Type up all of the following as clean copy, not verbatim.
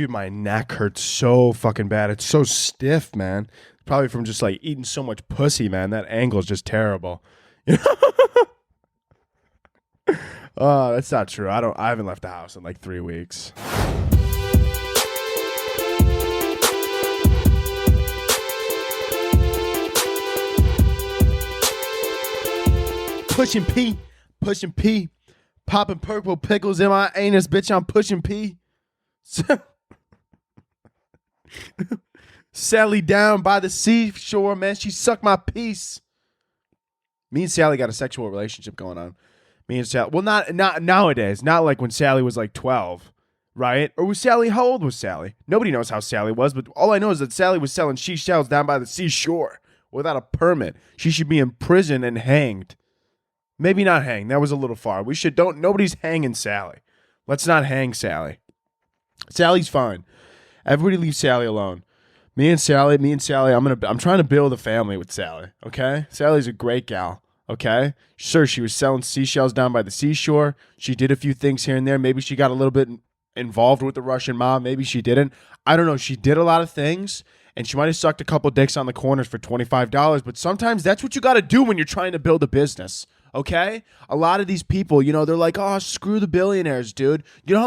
Dude, my neck hurts so fucking bad. It's so stiff, man. Probably from just like eating so much pussy, man. That angle is just terrible. Oh, that's not true. I haven't left the house in like 3 weeks. Pushing P, popping purple pickles in my anus, bitch. I'm pushing P. Sally down by the seashore, man. She sucked my piece. Me and Sally got a sexual relationship going on. Me and Sally. Well, not nowadays. Not like when Sally was like 12, right? Or was Sally? How old was Sally? Nobody knows how Sally was, but all I know is that Sally was selling seashells down by the seashore without a permit. She should be in prison and hanged. Maybe not hang. That was a little far. Nobody's hanging Sally. Let's not hang Sally. Sally's fine. Everybody leave Sally alone. Me and Sally, I'm trying to build a family with Sally, okay? Sally's a great gal, okay? Sure, she was selling seashells down by the seashore. She did a few things here and there. Maybe she got a little bit involved with the Russian mob. Maybe she didn't. I don't know. She did a lot of things, and she might have sucked a couple dicks on the corners for $25, but sometimes that's what you got to do when you're trying to build a business. Okay? A lot of these people, they're like, oh, screw the billionaires, dude. You know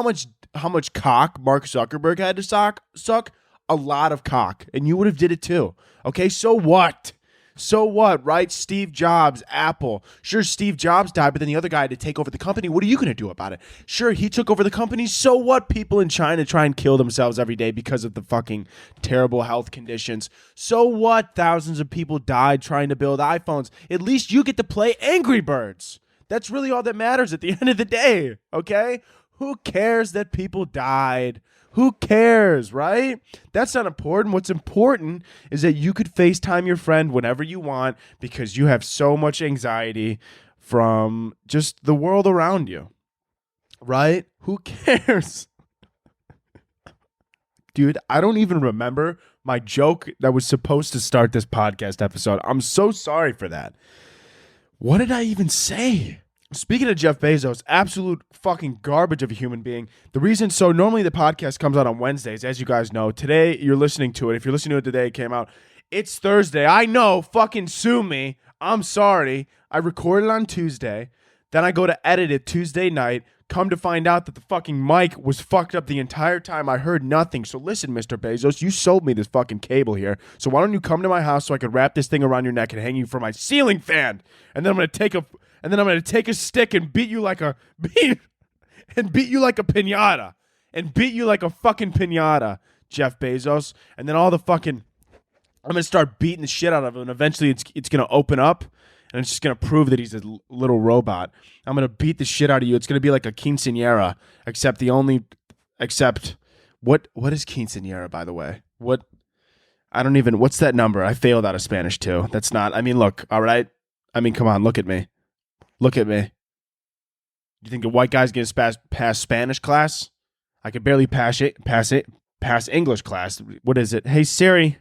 how much cock Mark Zuckerberg had to suck? A lot of cock. And you would have did it too. Okay? So what? So what, right? Steve Jobs, Apple. Sure, Steve Jobs died, but then the other guy had to take over the company. What are you going to do about it? Sure, he took over the company. So what? People in China try and kill themselves every day because of the fucking terrible health conditions. So what? Thousands of people died trying to build iPhones. At least you get to play Angry Birds. That's really all that matters at the end of the day, okay? Who cares that people died? Who cares, right? That's not important. What's important is that you could FaceTime your friend whenever you want because you have so much anxiety from just the world around you, right? Who cares? Dude, I don't even remember my joke that was supposed to start this podcast episode. I'm so sorry for that. What did I even say? Speaking of Jeff Bezos, absolute fucking garbage of a human being. Normally the podcast comes out on Wednesdays, as you guys know. Today, you're listening to it. If you're listening to it today, it came out. It's Thursday. I know. Fucking sue me. I'm sorry. I recorded on Tuesday. Then I go to edit it Tuesday night. Come to find out that the fucking mic was fucked up the entire time. I heard nothing. So listen, Mr. Bezos, you sold me this fucking cable here. So why don't you come to my house so I could wrap this thing around your neck and hang you from my ceiling fan? And then I'm gonna take a stick and beat you like a piñata. And beat you like a fucking piñata, Jeff Bezos. And then I'm gonna start beating the shit out of him, and eventually it's gonna open up. And it's just going to prove that he's a little robot. I'm going to beat the shit out of you. It's going to be like a quinceanera, except what is quinceanera, by the way? What's that number? I failed out of Spanish too. That's not, look, all right? Come on, look at me. Look at me. You think a white guy's going to pass Spanish class? I could barely pass English class. What is it? Hey, Siri,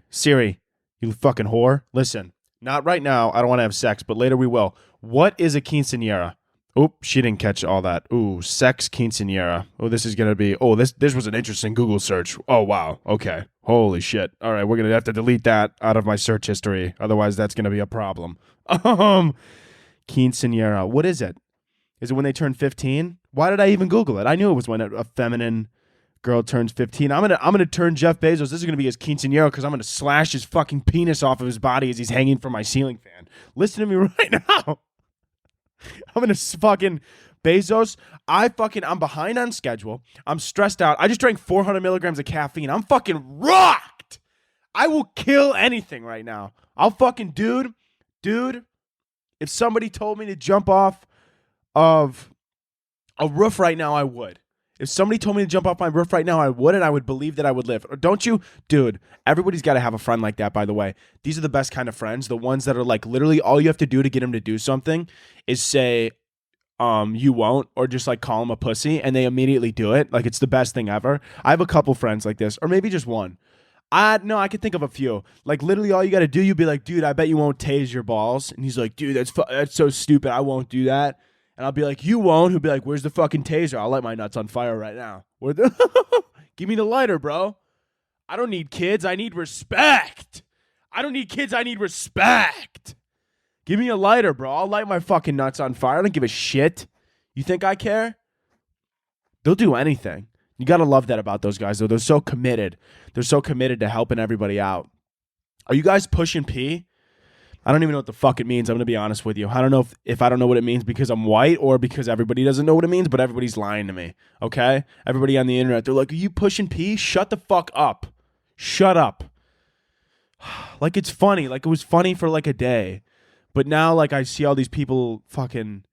you fucking whore. Listen. Not right now. I don't want to have sex, but later we will. What is a quinceanera? Oop, she didn't catch all that. Ooh, sex quinceanera. Oh, this is going to be... Oh, this was an interesting Google search. Oh, wow. Okay. Holy shit. All right, we're going to have to delete that out of my search history. Otherwise, that's going to be a problem. Quinceanera. What is it? Is it when they turn 15? Why did I even Google it? I knew it was when a feminine girl turns 15. I'm gonna turn Jeff Bezos. This is gonna be his quinceanera because I'm gonna slash his fucking penis off of his body as he's hanging from my ceiling fan. Listen to me right now. I'm gonna fucking Bezos. I'm behind on schedule. I'm stressed out. I just drank 400 milligrams of caffeine. I'm fucking rocked. I will kill anything right now. I'll fucking dude. If somebody told me to jump off of a roof right now, I would. If somebody told me to jump off my roof right now, I would, and I would believe that I would live. Or don't you? Dude, everybody's got to have a friend like that, by the way. These are the best kind of friends. The ones that are like, literally all you have to do to get them to do something is say, you won't, or just like call them a pussy, and they immediately do it. Like, it's the best thing ever. I have a couple friends like this, or maybe just one. No, I could think of a few. Like, literally all you got to do, you'd be like, dude, I bet you won't tase your balls. And he's like, dude, that's so stupid. I won't do that. And I'll be like, you won't. He'll be like, where's the fucking taser? I'll light my nuts on fire right now. Give me the lighter, bro. I don't need kids. I need respect. I don't need kids. I need respect. Give me a lighter, bro. I'll light my fucking nuts on fire. I don't give a shit. You think I care? They'll do anything. You got to love that about those guys, though. They're so committed. They're so committed to helping everybody out. Are you guys pushing P? I don't even know what the fuck it means. I'm going to be honest with you. I don't know if I don't know what it means because I'm white or because everybody doesn't know what it means, but everybody's lying to me, okay? Everybody on the internet, they're like, are you pushing P? Shut the fuck up. Shut up. Like it's funny. Like it was funny for like a day. But now like I see all these people fucking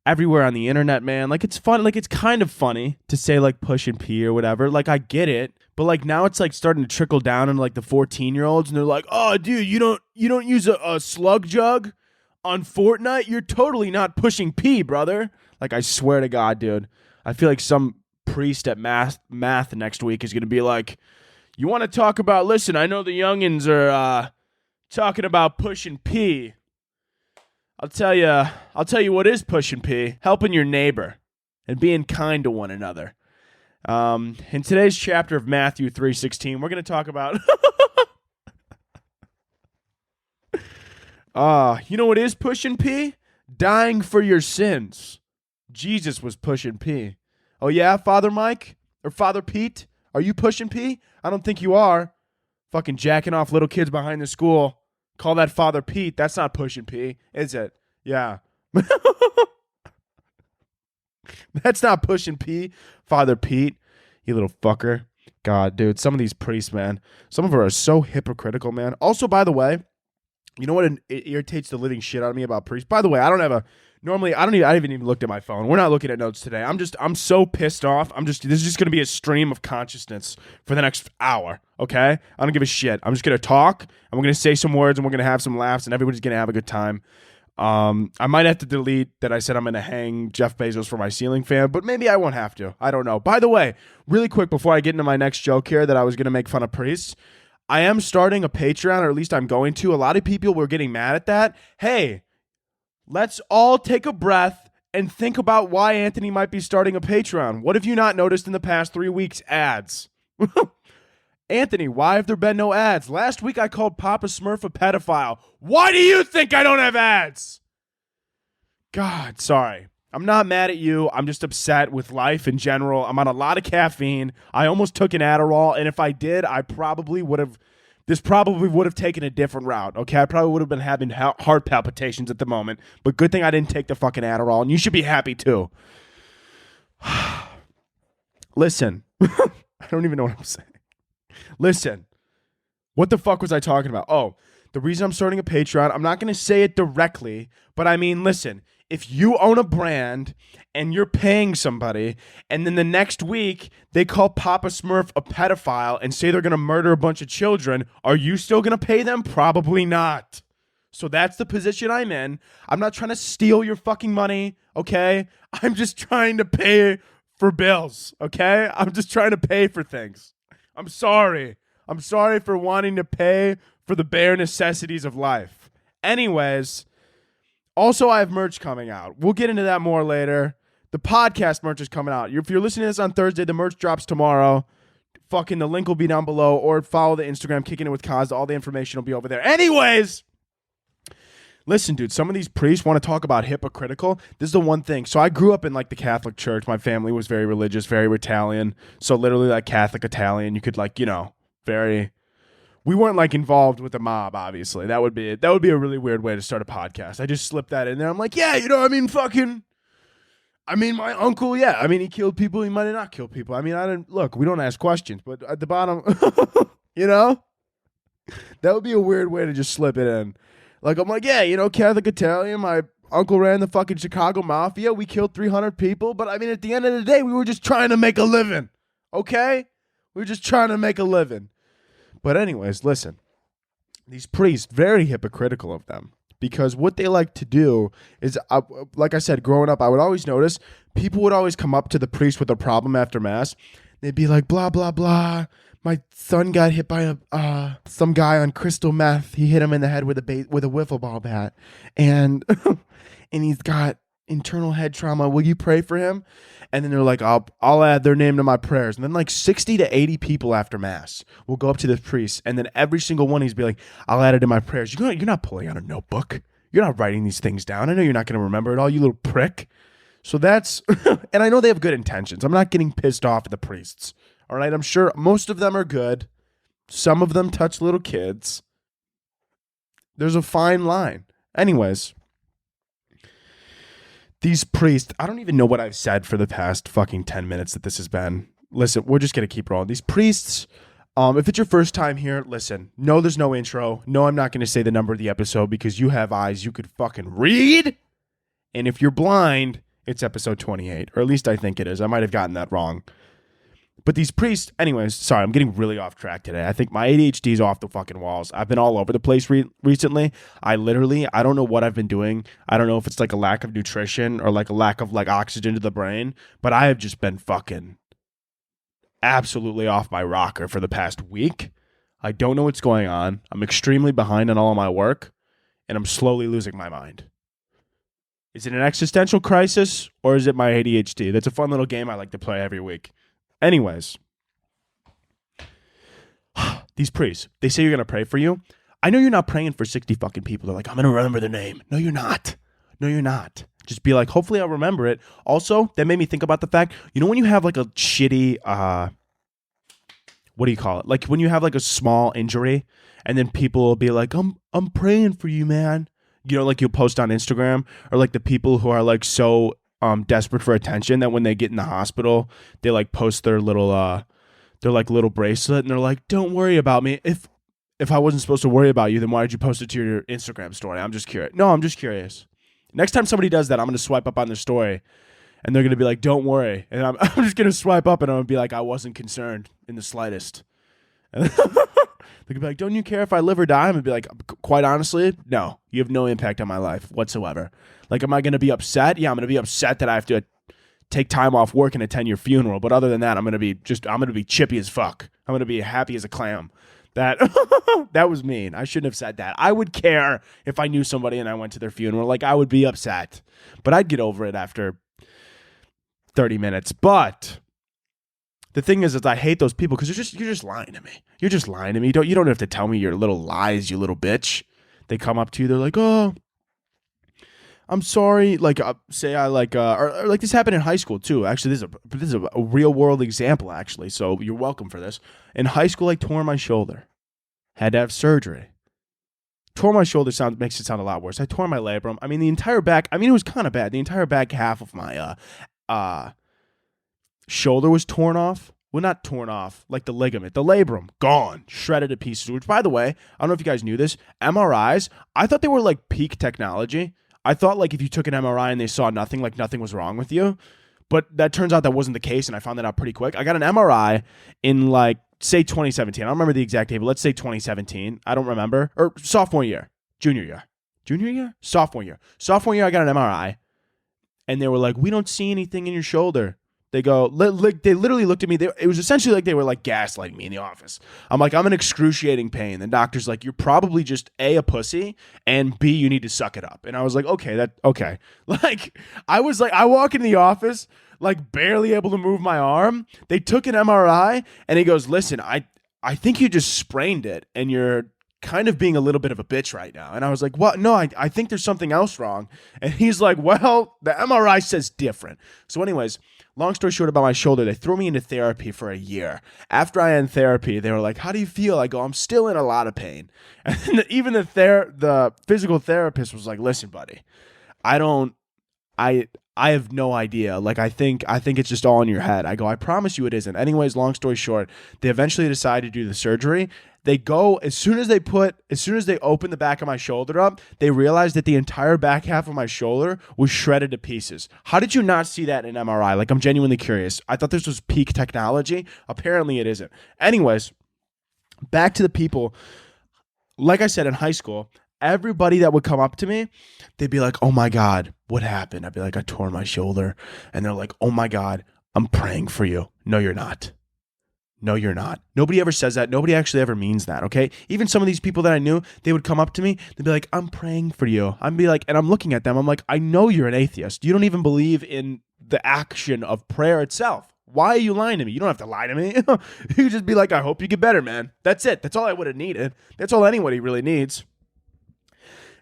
everywhere on the internet, man. Like it's fun. Like it's kind of funny to say like pushing P or whatever. Like I get it. But like now it's like starting to trickle down into like the 14-year-olds and they're like, oh dude, you don't use a slug jug on Fortnite? You're totally not pushing P, brother. Like I swear to God, dude. I feel like some priest at math next week is gonna be like, you want to talk about, listen, I know the youngins are talking about pushing P. I'll tell you what is pushing P. Helping your neighbor and being kind to one another. In today's chapter of Matthew 3:16, we're going to talk about you know what is pushing P? Dying for your sins. Jesus was pushing P. Oh yeah, Father Mike? Or Father Pete? Are you pushing P? I don't think you are. Fucking jacking off little kids behind the school. Call that Father Pete. That's not pushing P, is it? Yeah. That's not pushing P, Father Pete. You little fucker. God, dude, some of these priests, man. Some of them are so hypocritical, man. Also, by the way, you know what it irritates the living shit out of me about priests? By the way, I haven't even looked at my phone. We're not looking at notes today. I'm so pissed off. This is just going to be a stream of consciousness for the next hour, okay? I don't give a shit. I'm just going to talk, and we're going to say some words, and we're going to have some laughs, and everybody's going to have a good time. I might have to delete that I said I'm going to hang Jeff Bezos for my ceiling fan, but maybe I won't have to. I don't know. By the way, really quick before I get into my next joke here that I was going to make fun of priests, I am starting a Patreon, or at least I'm going to. A lot of people were getting mad at that. Hey, let's all take a breath and think about why Anthony might be starting a Patreon. What have you not noticed in the past 3 weeks? Ads. Anthony, why have there been no ads? Last week I called Papa Smurf a pedophile. Why do you think I don't have ads? God, sorry. I'm not mad at you. I'm just upset with life in general. I'm on a lot of caffeine. I almost took an Adderall, and if I did, this probably would have taken a different route, okay? I probably would have been having heart palpitations at the moment, but good thing I didn't take the fucking Adderall, and you should be happy too. Listen, I don't even know what I'm saying. Listen, what the fuck was I talking about? Oh, the reason I'm starting a Patreon, I'm not going to say it directly, but I mean, listen, if you own a brand and you're paying somebody and then the next week they call Papa Smurf a pedophile and say they're going to murder a bunch of children, are you still going to pay them? Probably not. So that's the position I'm in. I'm not trying to steal your fucking money, okay? I'm just trying to pay for bills, okay? I'm just trying to pay for things. I'm sorry. I'm sorry for wanting to pay for the bare necessities of life. Anyways, also I have merch coming out. We'll get into that more later. The podcast merch is coming out. If you're listening to this on Thursday, the merch drops tomorrow. Fucking the link will be down below, or follow the Instagram, Kicking It With Kaz. All the information will be over there. Anyways, listen, dude, some of these priests want to talk about hypocritical. This is the one thing. So I grew up in like the Catholic Church. My family was very religious, very Italian. So literally like Catholic Italian. You could like, we weren't like involved with the mob, obviously. That would be a really weird way to start a podcast. I just slipped that in there. I'm like, yeah, my uncle, yeah. He killed people. He might have not killed people. We don't ask questions, but at the bottom, that would be a weird way to just slip it in. Like, I'm like, yeah, Catholic Italian, my uncle ran the fucking Chicago Mafia. We killed 300 people. But, at the end of the day, we were just trying to make a living. Okay? We were just trying to make a living. But anyways, listen. These priests, very hypocritical of them. Because what they like to do is, like I said, growing up, I would always notice people would always come up to the priest with a problem after Mass. They'd be like, blah, blah, blah. My son got hit by some guy on crystal meth. He hit him in the head with a wiffle ball bat, and and he's got internal head trauma. Will you pray for him? And then they're like, I'll add their name to my prayers. And then like 60 to 80 people after mass will go up to the priest. And then every single one, he's be like, I'll add it to my prayers. You're not pulling out a notebook. You're not writing these things down. I know you're not going to remember it all, you little prick. So that's, and I know they have good intentions. I'm not getting pissed off at the priests. All right. I'm sure most of them are good. Some of them touch little kids. There's a fine line. Anyways. These priests, I don't even know what I've said for the past fucking 10 minutes that this has been. Listen, we're just going to keep rolling. These priests, if it's your first time here, listen, no, there's no intro. No, I'm not going to say the number of the episode because you have eyes you could fucking read. And if you're blind, it's episode 28, or at least I think it is. I might have gotten that wrong. But these priests, anyways, sorry, I'm getting really off track today. I think my ADHD is off the fucking walls. I've been all over the place recently. I don't know what I've been doing. I don't know if it's like a lack of nutrition or like a lack of like oxygen to the brain, but I have just been fucking absolutely off my rocker for the past week. I don't know what's going on. I'm extremely behind on all of my work, and I'm slowly losing my mind. Is it an existential crisis or is it my ADHD? That's a fun little game I like to play every week. Anyways, these priests, they say you're going to pray for you. I know you're not praying for 60 fucking people. They're like, I'm going to remember their name. No, you're not. No, you're not. Just be like, hopefully I'll remember it. Also, that made me think about the fact, you know when you have like a shitty, what do you call it? Like when you have like a small injury and then people will be like, I'm praying for you, man. You know, like you'll post on Instagram, or like the people who are like so desperate for attention that when they get in the hospital, they like post their little bracelet and they're like, don't worry about me. If I wasn't supposed to worry about you, then why did you post it to your Instagram story? I'm just curious. No, I'm just curious. Next time somebody does that, I'm going to swipe up on their story and they're going to be like, don't worry. And I'm just going to swipe up and I'm going to be like, I wasn't concerned in the slightest. And they're going to be like, don't you care if I live or die? I'm going to be like, quite honestly, no, you have no impact on my life whatsoever. Like, am I going to be upset? Yeah, I'm going to be upset that I have to take time off work and attend your funeral. But other than that, I'm going to be chippy as fuck. I'm going to be happy as a clam. That was mean. I shouldn't have said that. I would care if I knew somebody and I went to their funeral. Like, I would be upset. But I'd get over it after 30 minutes. But the thing is I hate those people because you're just lying to me. You're just lying to me. You don't have to tell me your little lies, you little bitch. They come up to you. They're like, oh, I'm sorry. Like, say I like, or like this happened in high school too. Actually, this is a real world example. Actually, so you're welcome for this. In high school, I tore my shoulder. Had to have surgery. Tore my shoulder makes it sound a lot worse. I tore my labrum. I mean, the entire back. I mean, it was kind of bad. The entire back half of my shoulder was torn off. Well, not torn off, like the ligament, the labrum, gone, shredded to pieces. Which, by the way, I don't know if you guys knew this. MRIs, I thought they were like peak technology. I thought like if you took an MRI and they saw nothing, like nothing was wrong with you. But that turns out that wasn't the case, and I found that out pretty quick. I got an MRI in like, say 2017. I don't remember the exact date, but let's say 2017. I don't remember. Or sophomore year. Junior year? Sophomore year. Sophomore year, I got an MRI, and they were like, we don't see anything in your shoulder. They go, they literally looked at me. It was essentially like they were like gaslighting me in the office. I'm like, I'm in excruciating pain. The doctor's like, you're probably just A, pussy, and B, you need to suck it up. And I was like, okay. Like, I walk into the office, like barely able to move my arm. They took an MRI and he goes, listen, I think you just sprained it and you're kind of being a little bit of a bitch right now. And I was like, what? No, I think there's something else wrong. And he's like, well, the MRI says different. So anyways, long story short about my shoulder, they threw me into therapy for a year. After I end therapy, they were like, how do you feel? I go, I'm still in a lot of pain. And even the physical therapist was like, listen, buddy, I have no idea. Like, I think it's just all in your head. I go, I promise you it isn't. Anyways, long story short, they eventually decide to do the surgery. They go, as soon as they open the back of my shoulder up, they realized that the entire back half of my shoulder was shredded to pieces. How did you not see that in an MRI? Like, I'm genuinely curious. I thought this was peak technology. Apparently it isn't. Anyways, back to the people. Like I said, in high school, everybody that would come up to me, they'd be like, oh my God, what happened? I'd be like, I tore my shoulder. And they're like, oh my God, I'm praying for you. No, you're not. No, you're not. Nobody ever says that. Nobody actually ever means that, okay? Even some of these people that I knew, they would come up to me. They'd be like, I'm praying for you. I'd be like, and I'm looking at them. I'm like, I know you're an atheist. You don't even believe in the action of prayer itself. Why are you lying to me? You don't have to lie to me. You could just be like, I hope you get better, man. That's it. That's all I would have needed. That's all anybody really needs.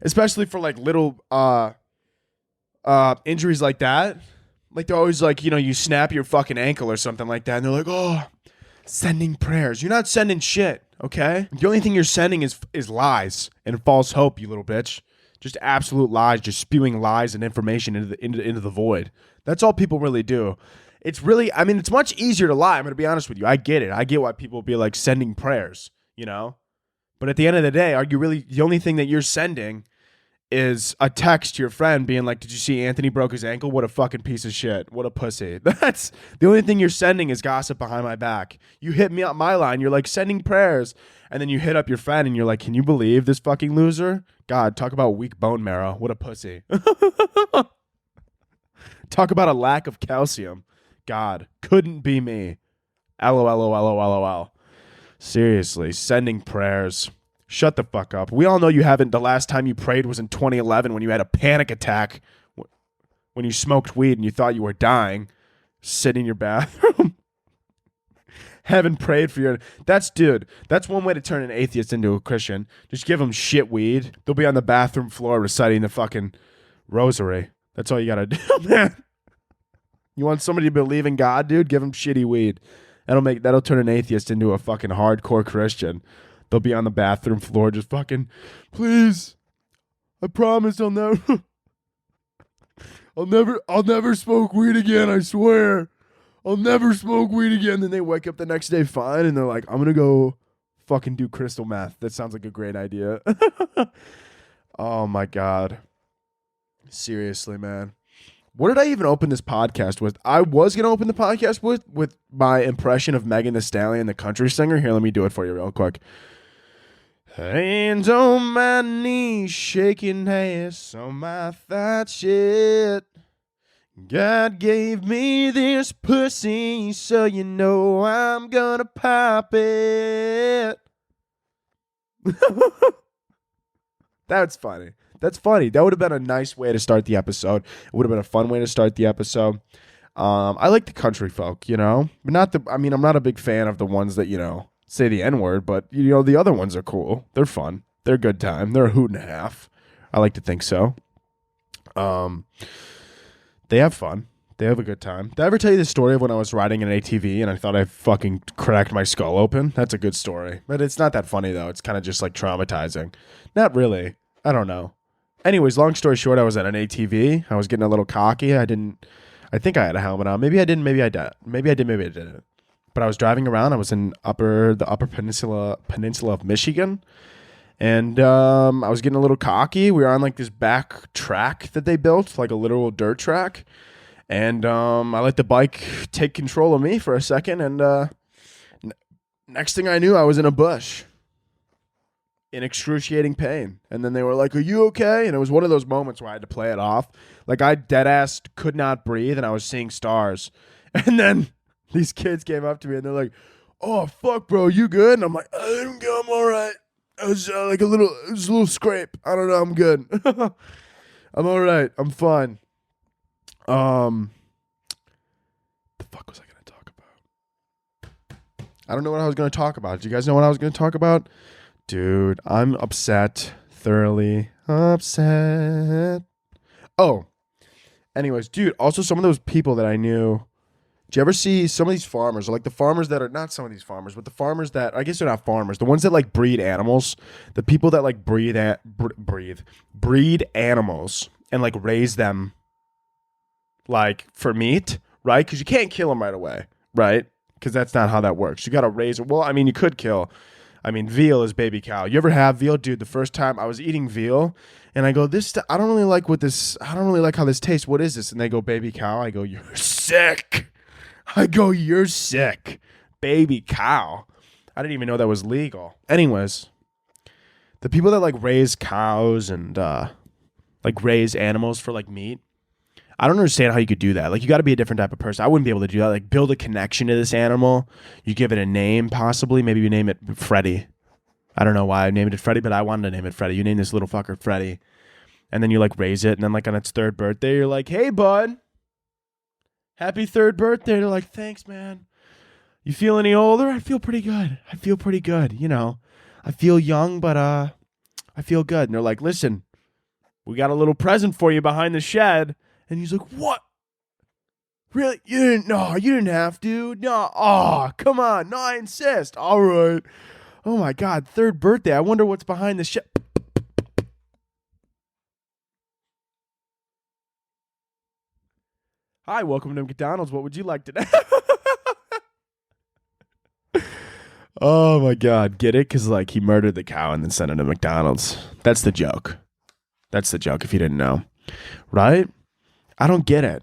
Especially for like little injuries like that. Like they're always like, you snap your fucking ankle or something like that. And they're like, oh, sending prayers. You're not sending shit, okay? The only thing you're sending is lies and false hope, you little bitch. Just absolute lies, just spewing lies and information into the void. That's all people really do. It's really, it's much easier to lie. I'm going to be honest with you. I get it. I get why people be like sending prayers, But at the end of the day, are you really, the only thing that you're sending is a text to your friend being like, did you see Anthony broke his ankle? What a fucking piece of shit. What a pussy. That's the only thing you're sending is gossip behind my back. You hit me up my line. You're like sending prayers. And then you hit up your friend and you're like, can you believe this fucking loser? God, talk about weak bone marrow. What a pussy. Talk about a lack of calcium. God, couldn't be me. LOL. Seriously, sending prayers. Shut the fuck up. We all know you haven't. The last time you prayed was in 2011 when you had a panic attack when you smoked weed and you thought you were dying, sitting in your bathroom. Haven't prayed for your... That's one way to turn an atheist into a Christian. Just give them shit weed. They'll be on the bathroom floor reciting the fucking rosary. That's all you gotta do, man. You want somebody to believe in God, dude? Give them shitty weed. That'll turn an atheist into a fucking hardcore Christian. They'll be on the bathroom floor just fucking, please, I promise I'll never smoke weed again, I swear. I'll never smoke weed again. Then they wake up the next day fine and they're like, I'm going to go fucking do crystal meth. That sounds like a great idea. Oh my God. Seriously, man. What did I even open this podcast with? I was going to open the podcast with my impression of Megan Thee Stallion, the country singer. Here, let me do it for you real quick. Hands on my knees, shaking ass on my thought shit. God gave me this pussy, so you know I'm gonna pop it. That's funny. That's funny. That would have been a nice way to start the episode. It would have been a fun way to start the episode. I like the country folk, but I'm not a big fan of the ones that, say the N-word, but, the other ones are cool. They're fun. They're a good time. They're a hoot and a half. I like to think so. They have fun. They have a good time. Did I ever tell you the story of when I was riding an ATV and I thought I fucking cracked my skull open? That's a good story. But it's not that funny, though. It's kind of just, like, traumatizing. Not really. I don't know. Anyways, long story short, I was at an ATV. I was getting a little cocky. I think I had a helmet on. Maybe I didn't. Maybe I did. Maybe I did. Maybe I didn't. But I was driving around. I was in the upper peninsula of Michigan. And I was getting a little cocky. We were on like this back track that they built, like a literal dirt track. And I let the bike take control of me for a second. And next thing I knew, I was in a bush in excruciating pain. And then they were like, are you okay? And it was one of those moments where I had to play it off. Like I dead-ass could not breathe and I was seeing stars. And then these kids came up to me and they're like, oh, fuck, bro, you good? And I'm like, I'm all right. It was a little scrape. I don't know. I'm good. I'm all right. I'm fine. The fuck was I going to talk about? I don't know what I was going to talk about. Do you guys know what I was going to talk about? Dude, I'm upset. Thoroughly upset. Oh. Anyways, dude, also some of those people that I knew. Do you ever see some of these farmers, or like the farmers that are not some of these farmers, but the farmers that I guess they're not farmers, the ones that like breed animals, the people that like breed animals and like raise them like for meat, right? Because you can't kill them right away, right? Because that's not how that works. You got to raise it. Well, I mean, you could kill. I mean, veal is baby cow. You ever have veal? Dude, the first time I was eating veal and I go, I don't really like how this tastes. What is this? And they go, baby cow. I go, you're sick. You're sick. Baby cow. I didn't even know that was legal. Anyways, the people that like raise cows and like raise animals for like meat, I don't understand how you could do that. Like, you got to be a different type of person. I wouldn't be able to do that. Like, build a connection to this animal. You give it a name, possibly. Maybe you name it Freddy. I don't know why I named it Freddy, but I wanted to name it Freddy. You name this little fucker Freddy. And then you, like, raise it. And then, like, on its third birthday, you're like, hey, bud. Happy third birthday. They're like, thanks, man. You feel any older? I feel pretty good. You know, I feel young, but I feel good. And they're like, listen, we got a little present for you behind the shed. And he's like, what? Really? You didn't? No, you didn't have to. No. Oh, come on. No, I insist. All right. Oh, my God. Third birthday. I wonder what's behind the shed. Hi, welcome to McDonald's. What would you like today? Oh, my God. Get it? Because, like, he murdered the cow and then sent it to McDonald's. That's the joke. That's the joke, if you didn't know. Right? I don't get it.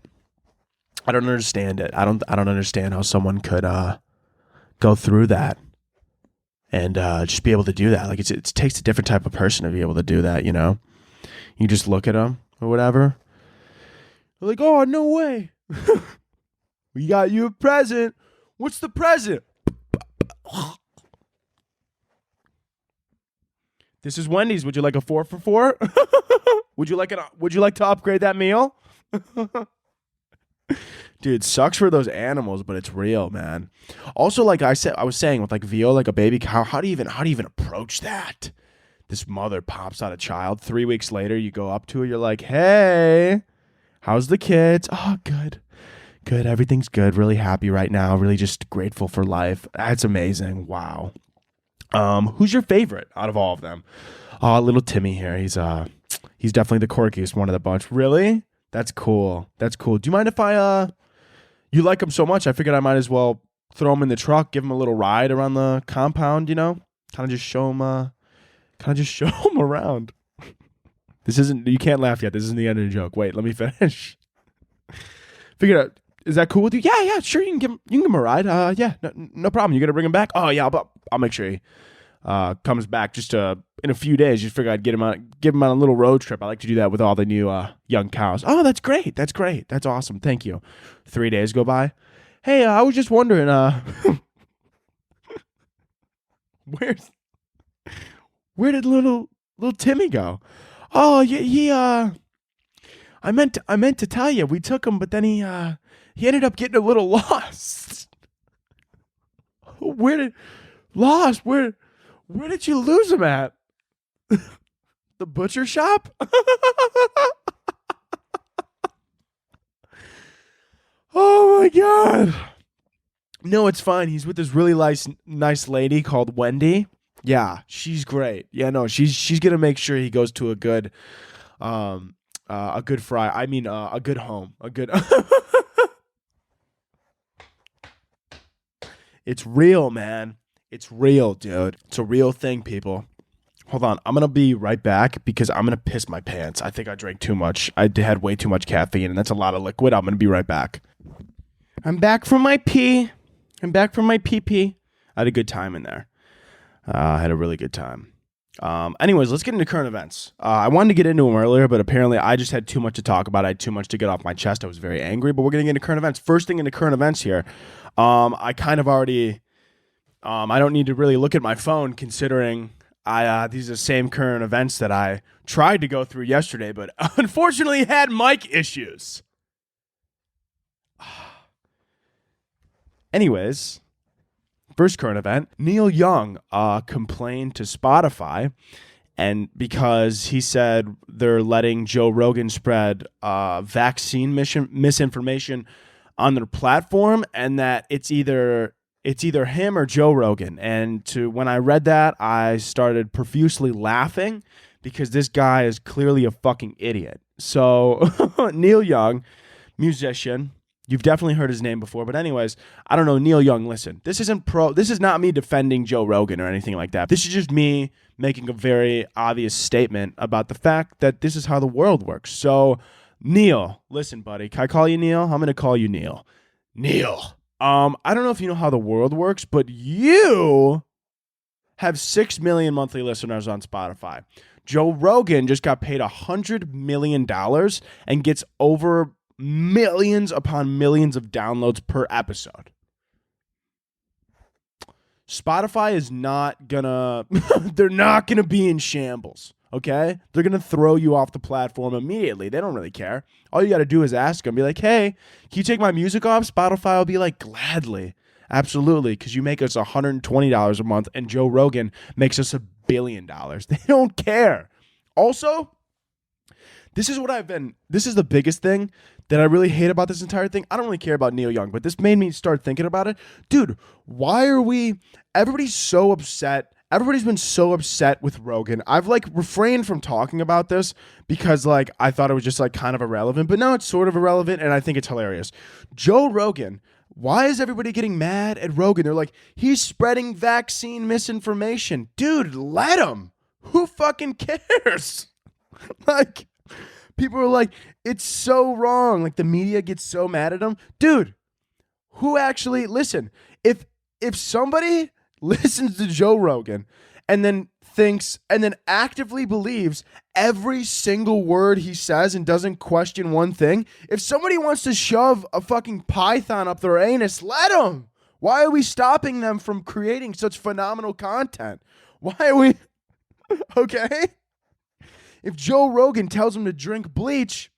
I don't understand it. I don't understand how someone could go through that and just be able to do that. Like, it takes a different type of person to be able to do that, you know? You just look at them or whatever. They're like, oh, no way. We got you a present. What's the present? This is Wendy's. Would you like a 4 for $4? Would you like to upgrade that meal? Dude, sucks for those animals, but it's real, man. Also, like I was saying with like veal, like a baby cow, how do you even approach that? This mother pops out a child. 3 weeks later, you go up to her, you're like, hey, how's the kids? Oh, good. Good. Everything's good. Really happy right now. Really just grateful for life. That's amazing. Wow. Who's your favorite out of all of them? Oh, little Timmy here. He's definitely the quirkiest one of the bunch. Really? That's cool. That's cool. Do you mind if you like him so much, I figured I might as well throw him in the truck, give him a little ride around the compound, you know? Kind of just show him around. You can't laugh yet. This isn't the end of the joke. Wait, let me finish. Figure out, is that cool with you? Yeah, sure. You can give him a ride. Yeah, no problem. You gonna bring him back? Oh yeah, I'll make sure he comes back just in a few days. Just figure I'd give him on a little road trip. I like to do that with all the new young cows. Oh, that's great. That's awesome. Thank you. 3 days go by. Hey, I was just wondering, where did little Timmy go? Oh, he I meant to tell you, we took him, but then he ended up getting a little lost. Where did you lose him at? The butcher shop? Oh my God. No, it's fine. He's with this really nice lady called Wendy. Yeah, she's great. Yeah, no, she's gonna make sure he goes to a good home. A good It's real, man. It's real, dude. It's a real thing, people. Hold on. I'm going to be right back because I'm going to piss my pants. I think I drank too much. I had way too much caffeine, and that's a lot of liquid. I'm going to be right back. I'm back from my pee. I had a good time in there. I had a really good time. Anyways, let's get into current events. I wanted to get into them earlier, but apparently I just had too much to talk about. I had too much to get off my chest. I was very angry, but we're going to get into current events. First thing into current events here. I kind of already, I don't need to really look at my phone considering these are the same current events that I tried to go through yesterday, but unfortunately had mic issues. Anyways, first current event, Neil Young complained to Spotify, and because he said they're letting Joe Rogan spread vaccine misinformation on their platform, and that it's either him or Joe Rogan. And when I read that, I started profusely laughing because this guy is clearly a fucking idiot. So Neil Young, musician. You've definitely heard his name before, but anyways, I don't know. Neil Young, listen, this is not me defending Joe Rogan or anything like that. This is just me making a very obvious statement about the fact that this is how the world works. So, Neil, listen, buddy, can I call you Neil? I'm going to call you Neil. Neil. I don't know if you know how the world works, but you have 6 million monthly listeners on Spotify. Joe Rogan just got paid $100 million and gets over millions upon millions of downloads per episode. Spotify is not gonna, they're not gonna be in shambles, okay? They're gonna throw you off the platform immediately. They don't really care. All you gotta do is ask them, be like, hey, can you take my music off? Spotify will be like, gladly. Absolutely, because you make us $120 a month and Joe Rogan makes us $1 billion. They don't care. Also, this is the biggest thing that I really hate about this entire thing. I don't really care about Neil Young, but this made me start thinking about it. Dude, why are everybody's so upset. Everybody's been so upset with Rogan. I've like refrained from talking about this because like I thought it was just like kind of irrelevant, but now it's sort of irrelevant and I think it's hilarious. Joe Rogan, why is everybody getting mad at Rogan? They're like, he's spreading vaccine misinformation. Dude, let him. Who fucking cares? Like, people are like, it's so wrong. Like, the media gets so mad at him. Dude, who actually, listen, if somebody listens to Joe Rogan and then actively believes every single word he says and doesn't question one thing, if somebody wants to shove a fucking python up their anus, let them. Why are we stopping them from creating such phenomenal content? Why are we, okay? If Joe Rogan tells them to drink bleach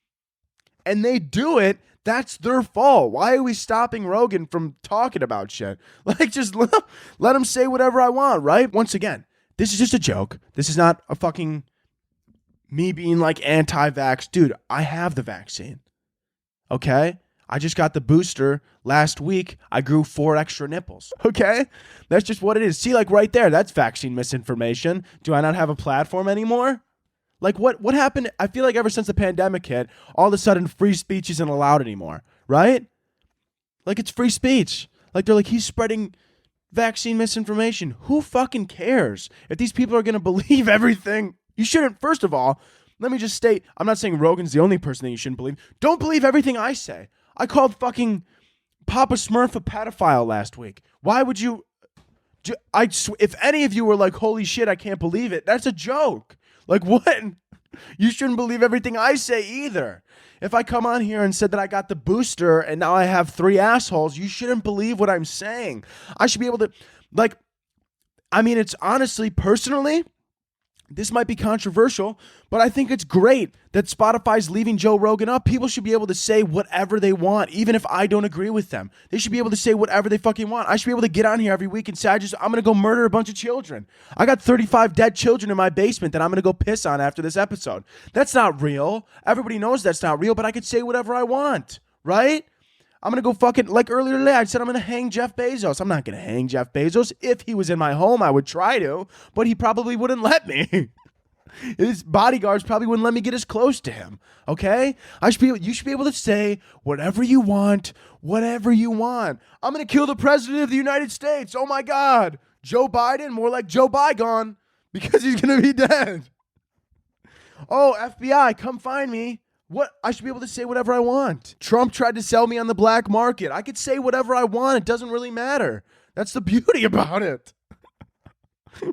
and they do it, that's their fault. Why are we stopping Rogan from talking about shit? Like, just let him say whatever I want, right? Once again, this is just a joke. This is not a fucking me being like anti-vax. Dude, I have the vaccine. Okay? I just got the booster last week. I grew 4 extra nipples. Okay? That's just what it is. See, like right there, that's vaccine misinformation. Do I not have a platform anymore? Like what happened? I feel like ever since the pandemic hit, all of a sudden free speech isn't allowed anymore, right? Like it's free speech. Like they're like, he's spreading vaccine misinformation. Who fucking cares? If these people are going to believe everything, you shouldn't. First of all, let me just state, I'm not saying Rogan's the only person that you shouldn't believe. Don't believe everything I say. I called fucking Papa Smurf a pedophile last week. Why would you? If any of you were like, holy shit, I can't believe it, that's a joke. Like, what? You shouldn't believe everything I say either. If I come on here and said that I got the booster and now I have 3 assholes, you shouldn't believe what I'm saying. I should be able to, like, I mean, it's honestly, personally, this might be controversial, but I think it's great that Spotify's leaving Joe Rogan up. People should be able to say whatever they want, even if I don't agree with them. They should be able to say whatever they fucking want. I should be able to get on here every week and say, I'm going to go murder a bunch of children. I got 35 dead children in my basement that I'm going to go piss on after this episode. That's not real. Everybody knows that's not real, but I could say whatever I want, right? I'm going to go fucking, like earlier today, I said I'm going to hang Jeff Bezos. I'm not going to hang Jeff Bezos. If he was in my home, I would try to, but he probably wouldn't let me. His bodyguards probably wouldn't let me get as close to him, okay? You should be able to say whatever you want, whatever you want. I'm going to kill the president of the United States. Oh, my God. Joe Biden, more like Joe Bygone, because he's going to be dead. Oh, FBI, come find me. What? I should be able to say whatever I want. Trump tried to sell me on the black market. I could say whatever I want. It doesn't really matter. That's the beauty about it.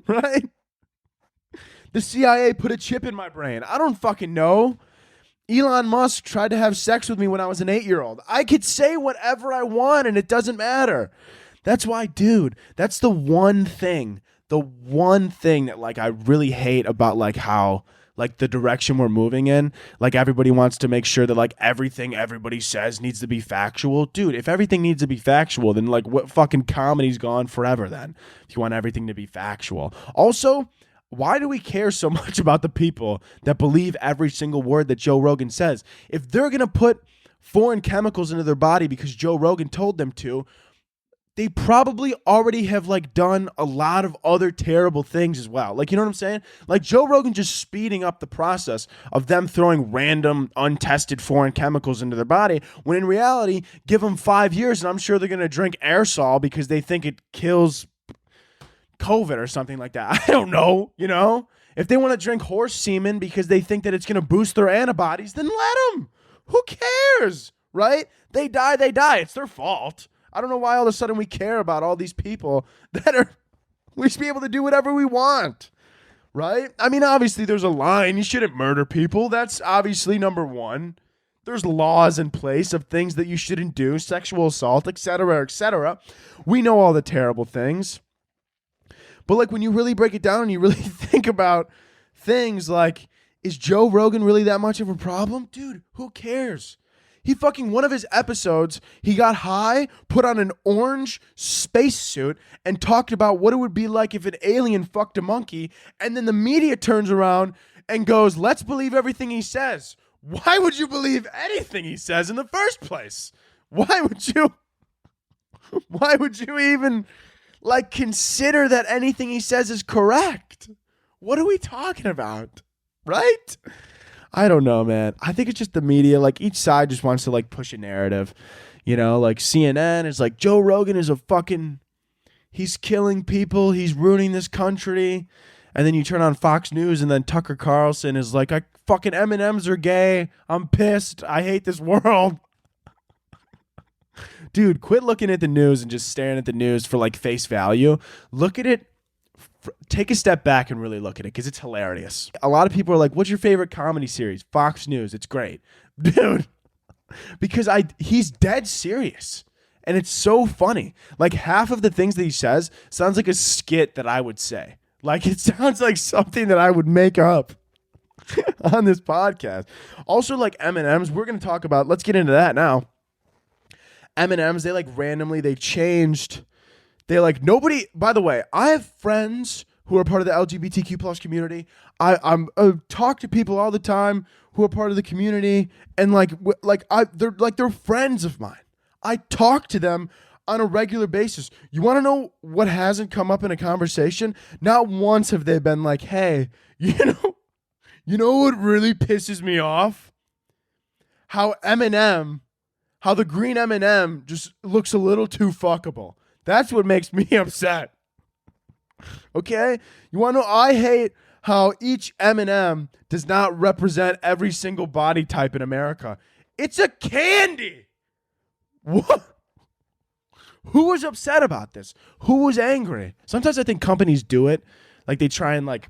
Right? The CIA put a chip in my brain. I don't fucking know. Elon Musk tried to have sex with me when I was an 8-year-old. I could say whatever I want and it doesn't matter. That's why, dude, that's the one thing that like I really hate about like how like the direction we're moving in. Like everybody wants to make sure that like everything everybody says needs to be factual. Dude, if everything needs to be factual, then like what fucking comedy's gone forever then? If you want everything to be factual. Also, why do we care so much about the people that believe every single word that Joe Rogan says? If they're going to put foreign chemicals into their body because Joe Rogan told them to, they probably already have like done a lot of other terrible things as well. Like, you know what I'm saying? Like Joe Rogan just speeding up the process of them throwing random untested foreign chemicals into their body, when in reality, give them 5 years and I'm sure they're going to drink aerosol because they think it kills COVID or something like that. I don't know, you know? If they want to drink horse semen because they think that it's going to boost their antibodies, then let them. Who cares, right? They die, they die. It's their fault. I don't know why all of a sudden we care about all these people that are, we should be able to do whatever we want, right? I mean, obviously there's a line. You shouldn't murder people. That's obviously number one. There's laws in place of things that you shouldn't do, sexual assault, etc., etc. We know all the terrible things. But like when you really break it down and you really think about things like, is Joe Rogan really that much of a problem? Dude, who cares? He fucking, one of his episodes, he got high, put on an orange spacesuit, and talked about what it would be like if an alien fucked a monkey. And then the media turns around and goes, let's believe everything he says. Why would you believe anything he says in the first place? Why would you even like consider that anything he says is correct? What are we talking about? Right? I don't know, man. I think it's just the media. Like each side just wants to like push a narrative. You know, like CNN is like, Joe Rogan is a fucking, he's killing people. He's ruining this country. And then you turn on Fox News and then Tucker Carlson is like, I fucking M&Ms are gay. I'm pissed. I hate this world. Dude, quit looking at the news and just staring at the news for like face value. Look at it. Take a step back and really look at it because it's hilarious. A lot of people are like, what's your favorite comedy series? Fox News. It's great. Dude, because he's dead serious. And it's so funny. Like half of the things that he says sounds like a skit that I would say. Like it sounds like something that I would make up on this podcast. Also like M&Ms, we're going to talk about, let's get into that now. M&Ms, they like randomly, they changed. They like nobody, by the way, I have friends who are part of the LGBTQ plus community. I talk to people all the time who are part of the community and they're friends of mine. I talk to them on a regular basis. You want to know what hasn't come up in a conversation? Not once have they been like, hey, you know what really pisses me off? How the green M&M just looks a little too fuckable. That's what makes me upset. Okay? You want to know, I hate how each M&M does not represent every single body type in America. It's a candy. What? Who was upset about this? Who was angry? Sometimes I think companies do it. Like they try and like,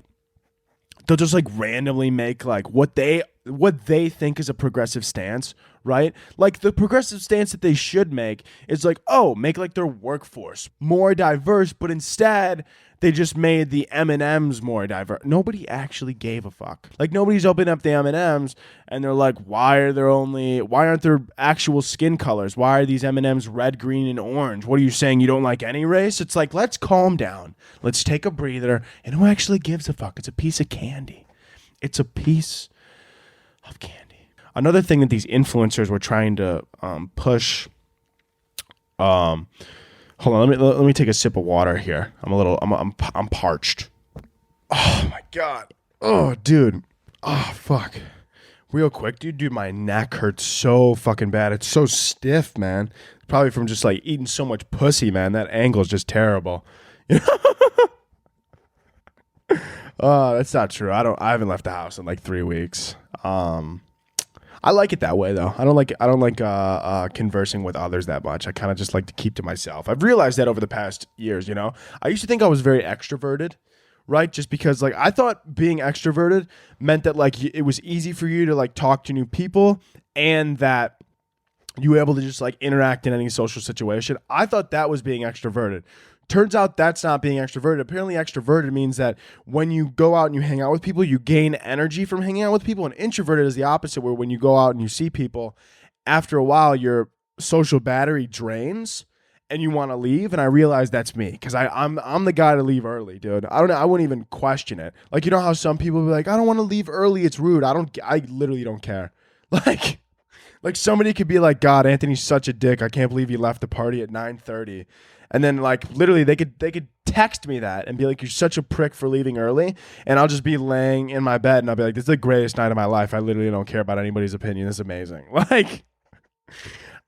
they'll just like randomly make like what they think is a progressive stance, right? Like the progressive stance that they should make is like, oh, make like their workforce more diverse, but instead they just made the M&Ms more diverse. Nobody actually gave a fuck. Like nobody's opened up the M&Ms and they're like, why aren't there actual skin colors? Why are these M&Ms red, green, and orange? What are you saying? You don't like any race? It's like, let's calm down. Let's take a breather. And who actually gives a fuck? It's a piece of candy. It's a piece of candy. Another thing that these influencers were trying to push. Hold on, let me take a sip of water here. I'm parched. Oh my god. Oh dude. Oh fuck. Real quick, dude, my neck hurts so fucking bad. It's so stiff, man. Probably from just like eating so much pussy, man. That angle is just terrible. You know? That's not true. I haven't left the house in like 3 weeks. I like it that way though. I don't like conversing with others that much. I kind of just like to keep to myself. I've realized that over the past years, you know. I used to think I was very extroverted, right? Just because like I thought being extroverted meant that like it was easy for you to like talk to new people and that you were able to just like interact in any social situation. I thought that was being extroverted. Turns out that's not being extroverted. Apparently extroverted means that when you go out and you hang out with people, you gain energy from hanging out with people. And introverted is the opposite, where when you go out and you see people, after a while, your social battery drains and you want to leave. And I realized that's me because I'm the guy to leave early, dude. I wouldn't even question it. Like, you know how some people be like, I don't want to leave early. It's rude. I literally don't care. Like somebody could be like, God, Anthony's such a dick. I can't believe he left the party at 9:30. And then like literally they could text me that and be like, you're such a prick for leaving early. And I'll just be laying in my bed and I'll be like, this is the greatest night of my life. I literally don't care about anybody's opinion. This is amazing. Like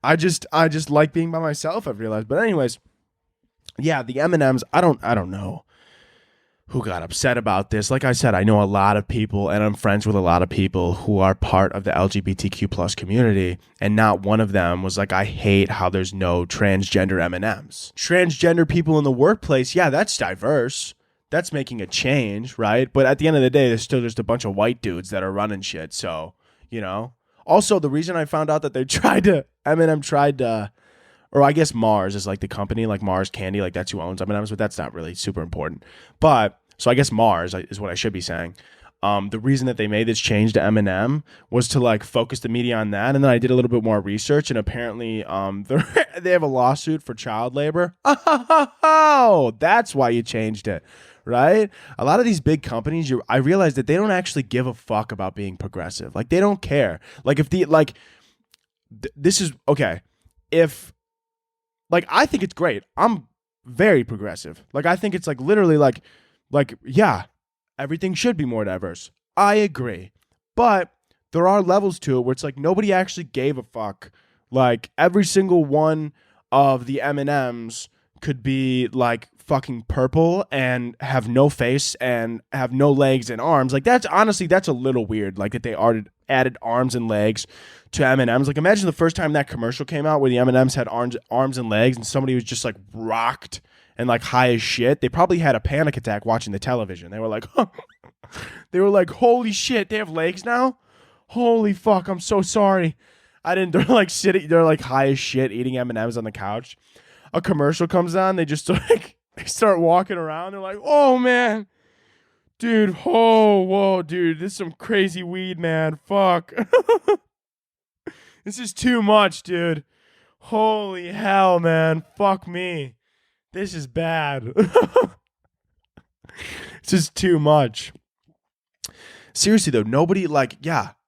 I just like being by myself, I've realized. But anyways, yeah, the M&Ms, I don't know who got upset about this. Like I said, I know a lot of people and I'm friends with a lot of people who are part of the LGBTQ plus community. And not one of them was like, I hate how there's no transgender M&Ms. Transgender people in the workplace, yeah, that's diverse. That's making a change, right? But at the end of the day, there's still just a bunch of white dudes that are running shit. So, you know, Also, the reason I found out that Eminem tried to, or I guess Mars is like the company, like Mars Candy, like that's who owns M&M's, but that's not really super important. But so I guess Mars is what I should be saying. The reason that they made this change to Eminem was to like focus the media on that. And then I did a little bit more research, and apparently they have a lawsuit for child labor. Oh, that's why you changed it, right? A lot of these big companies, I realized that they don't actually give a fuck about being progressive. Like they don't care. Like if this is okay. If like I think it's great. I'm very progressive. Like I think it's like literally like yeah. Everything should be more diverse. I agree. But there are levels to it where it's like nobody actually gave a fuck. Like every single one of the M&Ms could be like fucking purple and have no face and have no legs and arms. Like that's a little weird. Like that they added arms and legs to M&Ms. Like imagine the first time that commercial came out where the M&Ms had arms and legs and somebody was just like rocked and like high as shit. They probably had a panic attack watching the television. They were like, holy shit, they have legs now? Holy fuck, I'm so sorry. They're like they're like high as shit eating M&Ms on the couch. A commercial comes on, they start walking around. They're like, oh man, dude, whoa, dude, this is some crazy weed, man. Fuck. This is too much, dude. Holy hell, man. Fuck me. This is bad. It's just too much. Seriously though, nobody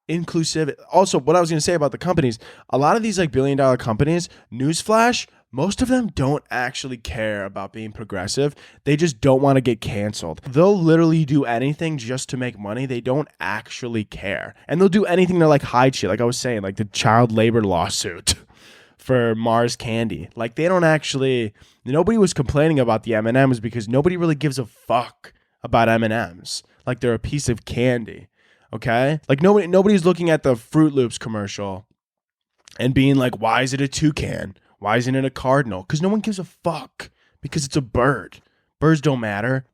inclusive. Also, what I was going to say about the companies, a lot of these like $1 billion companies, newsflash, most of them don't actually care about being progressive. They just don't want to get canceled. They'll literally do anything just to make money. They don't actually care. And they'll do anything to like hide shit. Like I was saying, like the child labor lawsuit for Mars Candy. Like they don't actually, nobody was complaining about the M&Ms because nobody really gives a fuck about M&Ms. Like they're a piece of candy. Okay? Like nobody's looking at the Fruit Loops commercial and being like, why is it a toucan? Why isn't it a cardinal? Because no one gives a fuck. Because it's a bird. Birds don't matter.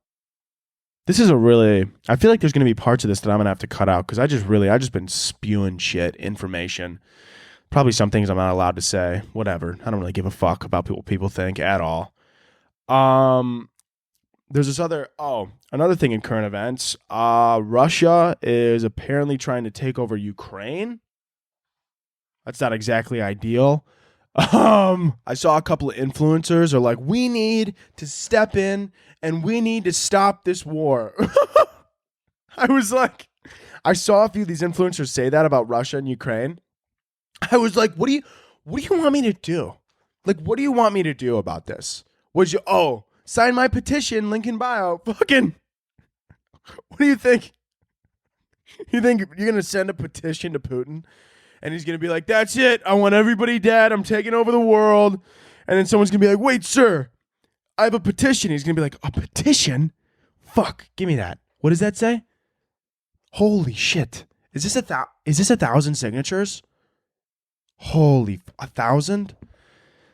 I feel like there's going to be parts of this that I'm going to have to cut out because I just been spewing shit, information. Probably some things I'm not allowed to say. Whatever. I don't really give a fuck about what people think at all. There's this another thing in current events. Russia is apparently trying to take over Ukraine. That's not exactly ideal. I saw a couple of influencers are like, we need to step in and we need to stop this war. I was like, I saw a few of these influencers say that about Russia and Ukraine. I was like, what do you want me to do? Like, what do you want me to do about this? Sign my petition, link in bio. Fucking, what do you think? You think you're going to send a petition to Putin? And he's going to be like, that's it. I want everybody dead. I'm taking over the world. And then someone's going to be like, wait, sir, I have a petition. He's going to be like, a petition? Fuck, give me that. What does that say? Holy shit. Is this 1,000 signatures? Holy, 1,000?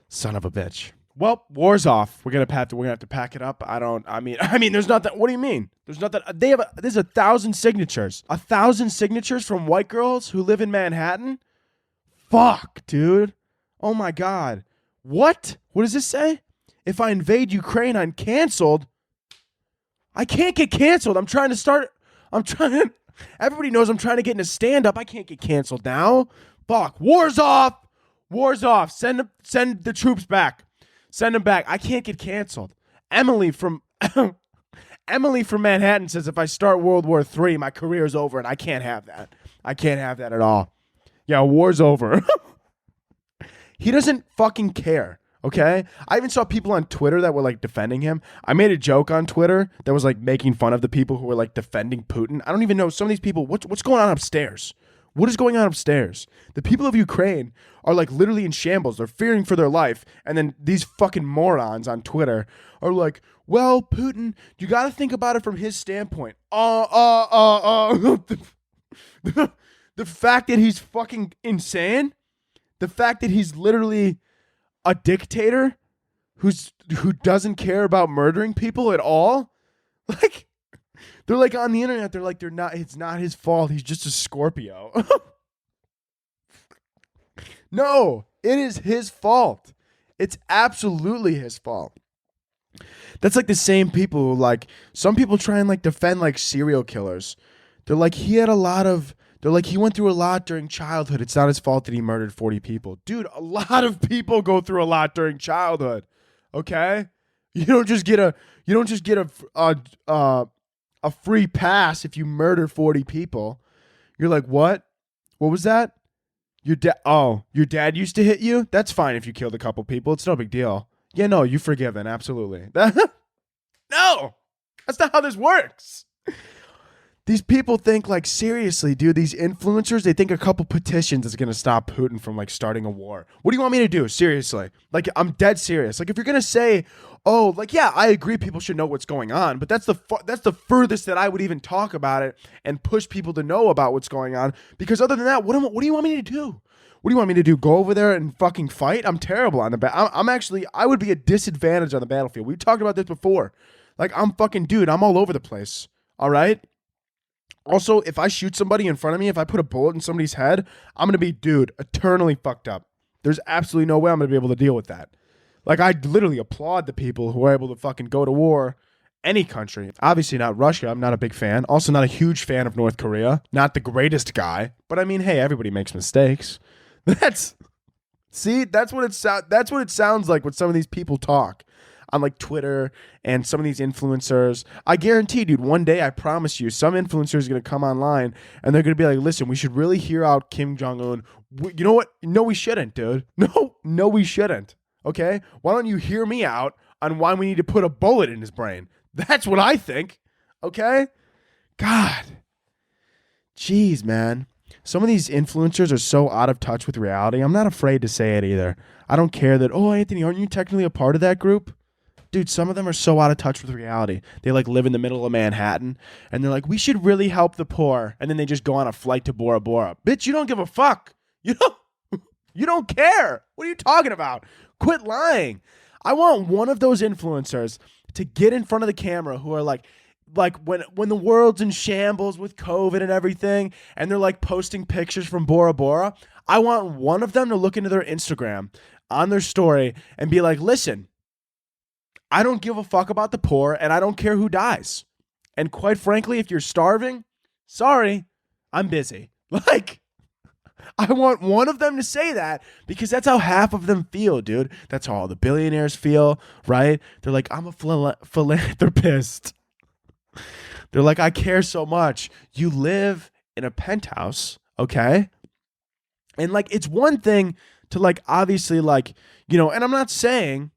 Son of a bitch. Well, war's off. We're gonna have to pack it up. I mean, there's not that. What do you mean? There's not that. There's 1,000 signatures. 1,000 signatures from white girls who live in Manhattan. Fuck, dude. Oh my god. What? What does this say? If I invade Ukraine, I'm canceled. I can't get canceled. Everybody knows I'm trying to get into stand-up. I can't get canceled now. Fuck. War's off. War's off. Send the troops back. Send them back. I can't get canceled. Emily from Manhattan says if I start World War III, my career is over, and I can't have that. I can't have that at all. Yeah, war's over. He doesn't fucking care, okay? I even saw people on Twitter that were, like, defending him. I made a joke on Twitter that was, like, making fun of the people who were, like, defending Putin. I don't even know. Some of these people, what's going on upstairs? What is going on upstairs? The people of Ukraine are like literally in shambles. They're fearing for their life. And then these fucking morons on Twitter are like, well, Putin, you got to think about it from his standpoint. The fact that he's fucking insane. The fact that he's literally a dictator who doesn't care about murdering people at all. Like, they're like on the internet. They're like, it's not his fault. He's just a Scorpio. No, it is his fault. It's absolutely his fault. That's like the same people who like, some people try and like defend like serial killers. They're like, he went through a lot during childhood. It's not his fault that he murdered 40 people. Dude, a lot of people go through a lot during childhood. Okay? You don't just get a free pass if you murder 40 people. You're like, what? What was that? Your dad used to hit you? That's fine if you killed a couple people. It's no big deal. Yeah, no, you're forgiven. Absolutely. No, that's not how this works. These people think like, seriously, dude, these influencers, they think a couple petitions is going to stop Putin from like starting a war. What do you want me to do? Seriously. Like, I'm dead serious. Like, if you're going to say, oh, like, yeah, I agree people should know what's going on, but that's the furthest that I would even talk about it and push people to know about what's going on. Because other than that, what do you want me to do? What do you want me to do? Go over there and fucking fight? I'm terrible on the I would be a disadvantage on the battlefield. We've talked about this before. Like, I'm all over the place. All right? Also, if I shoot somebody in front of me, if I put a bullet in somebody's head, I'm going to be, dude, eternally fucked up. There's absolutely no way I'm going to be able to deal with that. Like, I literally applaud the people who are able to fucking go to war any country. Obviously not Russia. I'm not a big fan. Also not a huge fan of North Korea. Not the greatest guy. But I mean, hey, everybody makes mistakes. That's what it sounds like when some of these people talk on like Twitter and some of these influencers. I guarantee, dude, one day, I promise you, some influencer is going to come online and they're going to be like, listen, we should really hear out Kim Jong-un. You know what? No, we shouldn't, dude. No, we shouldn't. Okay? Why don't you hear me out on why we need to put a bullet in his brain? That's what I think. Okay? God. Jeez, man. Some of these influencers are so out of touch with reality. I'm not afraid to say it either. I don't care that, oh, Anthony, aren't you technically a part of that group? Dude, some of them are so out of touch with reality. They like live in the middle of Manhattan and they're like, we should really help the poor. And then they just go on a flight to Bora Bora. Bitch, you don't give a fuck. You don't care. What are you talking about? Quit lying. I want one of those influencers to get in front of the camera who are like when the world's in shambles with COVID and everything, and they're like posting pictures from Bora Bora, I want one of them to look into their Instagram on their story and be like, listen, I don't give a fuck about the poor and I don't care who dies. And quite frankly, if you're starving, sorry, I'm busy. Like, I want one of them to say that because that's how half of them feel, dude. That's how all the billionaires feel, right? They're like, I'm a philanthropist. They're like, I care so much. You live in a penthouse, okay? And like, it's one thing to like, obviously like, and I'm not saying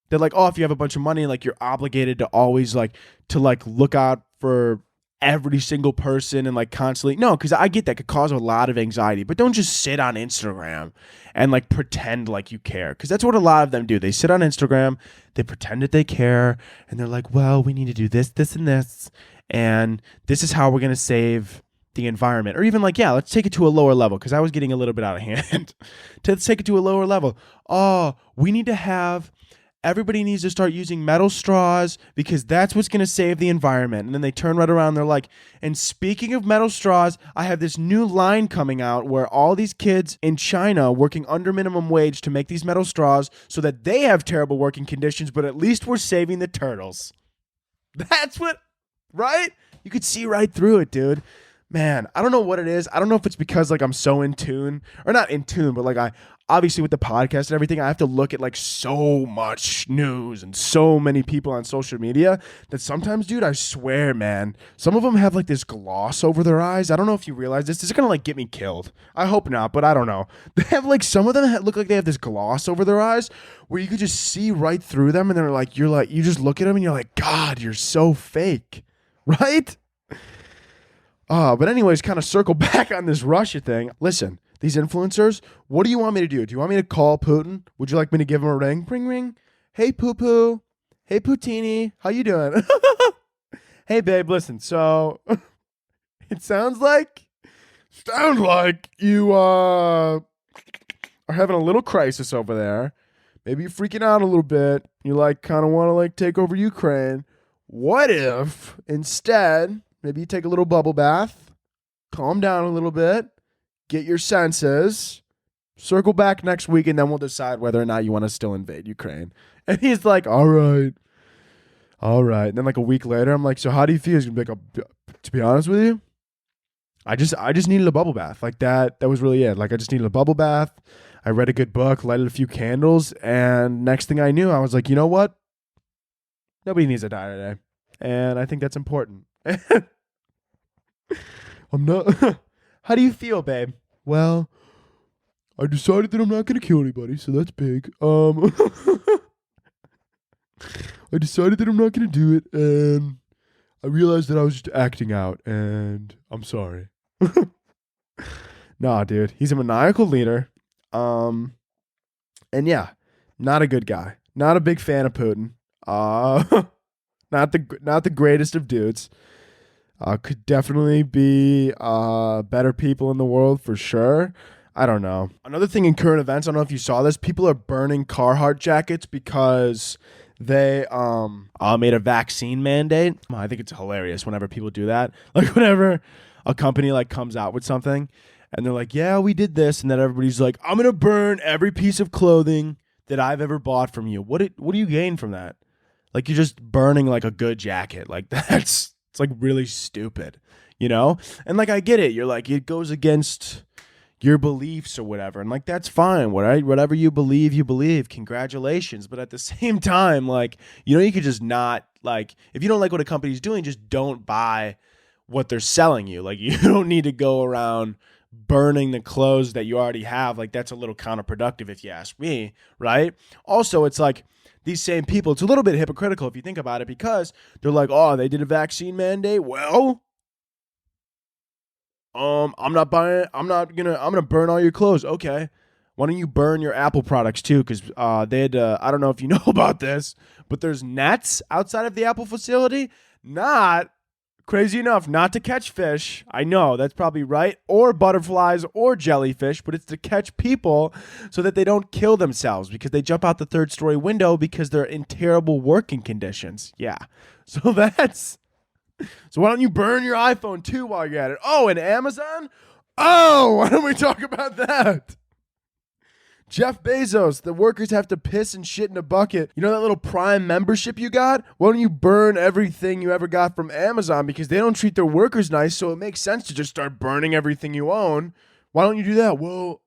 that like, oh, if you have a bunch of money, like you're obligated to always like, to like look out for every single person and like constantly, no, because I get that could cause a lot of anxiety, but don't just sit on Instagram and like pretend like you care, because that's what a lot of them do. They sit on Instagram, they pretend that they care, and they're like, well, we need to do this, this, and this, and this is how we're going to save the environment. Or even like, yeah, let's take it to a lower level, because I was getting a little bit out of hand. Let's take it to a lower level. Oh, we need to have everybody needs to start using metal straws because that's what's going to save the environment. And then they turn right around. They're like, and speaking of metal straws, I have this new line coming out where all these kids in China working under minimum wage to make these metal straws so that they have terrible working conditions, but at least we're saving the turtles. That's what, right? You could see right through it, dude. Man, I don't know what it is. I don't know if it's because like I'm so in tune, or not in tune, but like I obviously with the podcast and everything, I have to look at like so much news and so many people on social media that sometimes, dude, I swear, man, some of them have like this gloss over their eyes. I don't know if you realize this. This is gonna like get me killed. I hope not, but I don't know. They have like, some of them look like they have this gloss over their eyes where you could just see right through them, and they're like, you just look at them and you're like, God, you're so fake, right? But anyways, kind of circle back on this Russia thing. Listen, these influencers, what do you want me to do? Do you want me to call Putin? Would you like me to give him a ring? Ring, ring. Hey, poo-poo. Hey, Putini. How you doing? Hey, babe, listen. So, it sounds like you are having a little crisis over there. Maybe you're freaking out a little bit. You like kind of want to like take over Ukraine. What if instead, maybe you take a little bubble bath, calm down a little bit, get your senses, Circle back next week and then we'll decide whether or not you want to still invade Ukraine. And he's like, all right. And then like a week later, I'm like, so how do you feel? He's gonna be like, to be honest with you, I just needed a bubble bath. Like that was really it. Like I just needed a bubble bath. I read a good book, lighted a few candles, and next thing I knew, I was like, you know what? Nobody needs to die today. And I think that's important. I'm not. How do you feel, babe? Well, I decided that I'm not going to kill anybody, so that's big. I decided that I'm not going to do it, and I realized that I was just acting out, and I'm sorry. Nah, dude. He's a maniacal leader. And yeah, not a good guy. Not a big fan of Putin. Not the greatest of dudes. Could definitely be better people in the world for sure. I don't know. Another thing in current events, I don't know if you saw this, people are burning Carhartt jackets because they made a vaccine mandate. I think it's hilarious whenever people do that. Like whenever a company like comes out with something and they're like, yeah, we did this, and then everybody's like, I'm gonna burn every piece of clothing that I've ever bought from you. What do you gain from that? Like you're just burning like a good jacket. Like it's like really stupid, you know? And like I get it. You're like, it goes against your beliefs or whatever. And like that's fine. Whatever you believe. Congratulations. But at the same time, like, you know, you could just not, like, if you don't like what a company's doing, just don't buy what they're selling you. Like you don't need to go around burning the clothes that you already have. Like that's a little counterproductive if you ask me, right? Also, it's like these same people, it's a little bit hypocritical if you think about it, because they're like, oh, they did a vaccine mandate. Well, I'm gonna burn all your clothes. Okay. Why don't you burn your Apple products too? Because they had, I don't know if you know about this, but there's nets outside of the Apple facility. Not crazy enough, not to catch fish. I know that's probably right, or butterflies or jellyfish, but it's to catch people so that they don't kill themselves because they jump out the third story window because they're in terrible working conditions. Yeah. So why don't you burn your iPhone too while you're at it? Oh, and Amazon? Oh, why don't we talk about that? Jeff Bezos, the workers have to piss and shit in a bucket. You know that little Prime membership you got? Why don't you burn everything you ever got from Amazon, because they don't treat their workers nice, so it makes sense to just start burning everything you own. Why don't you do that? Well,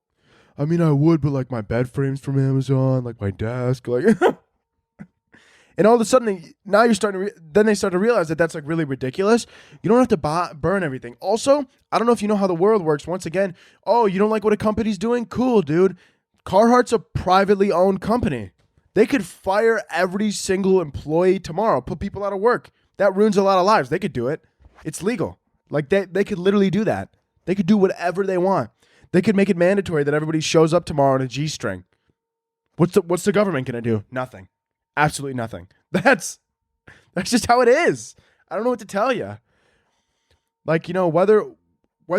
I mean, I would, but like my bed frames from Amazon, like my desk, like... And all of a sudden, now you're starting to, then they start to realize that that's like really ridiculous. You don't have to burn everything. Also, I don't know if you know how the world works. Once again, oh, you don't like what a company's doing? Cool, dude. Carhartt's a privately owned company. They could fire every single employee tomorrow, put people out of work. That ruins a lot of lives. They could do it. It's legal. Like they could literally do that. They could do whatever they want. They could make it mandatory that everybody shows up tomorrow in a G-string. What's the government gonna do? Nothing. Absolutely nothing. That's just how it is. I don't know what to tell you. Like, you know, whether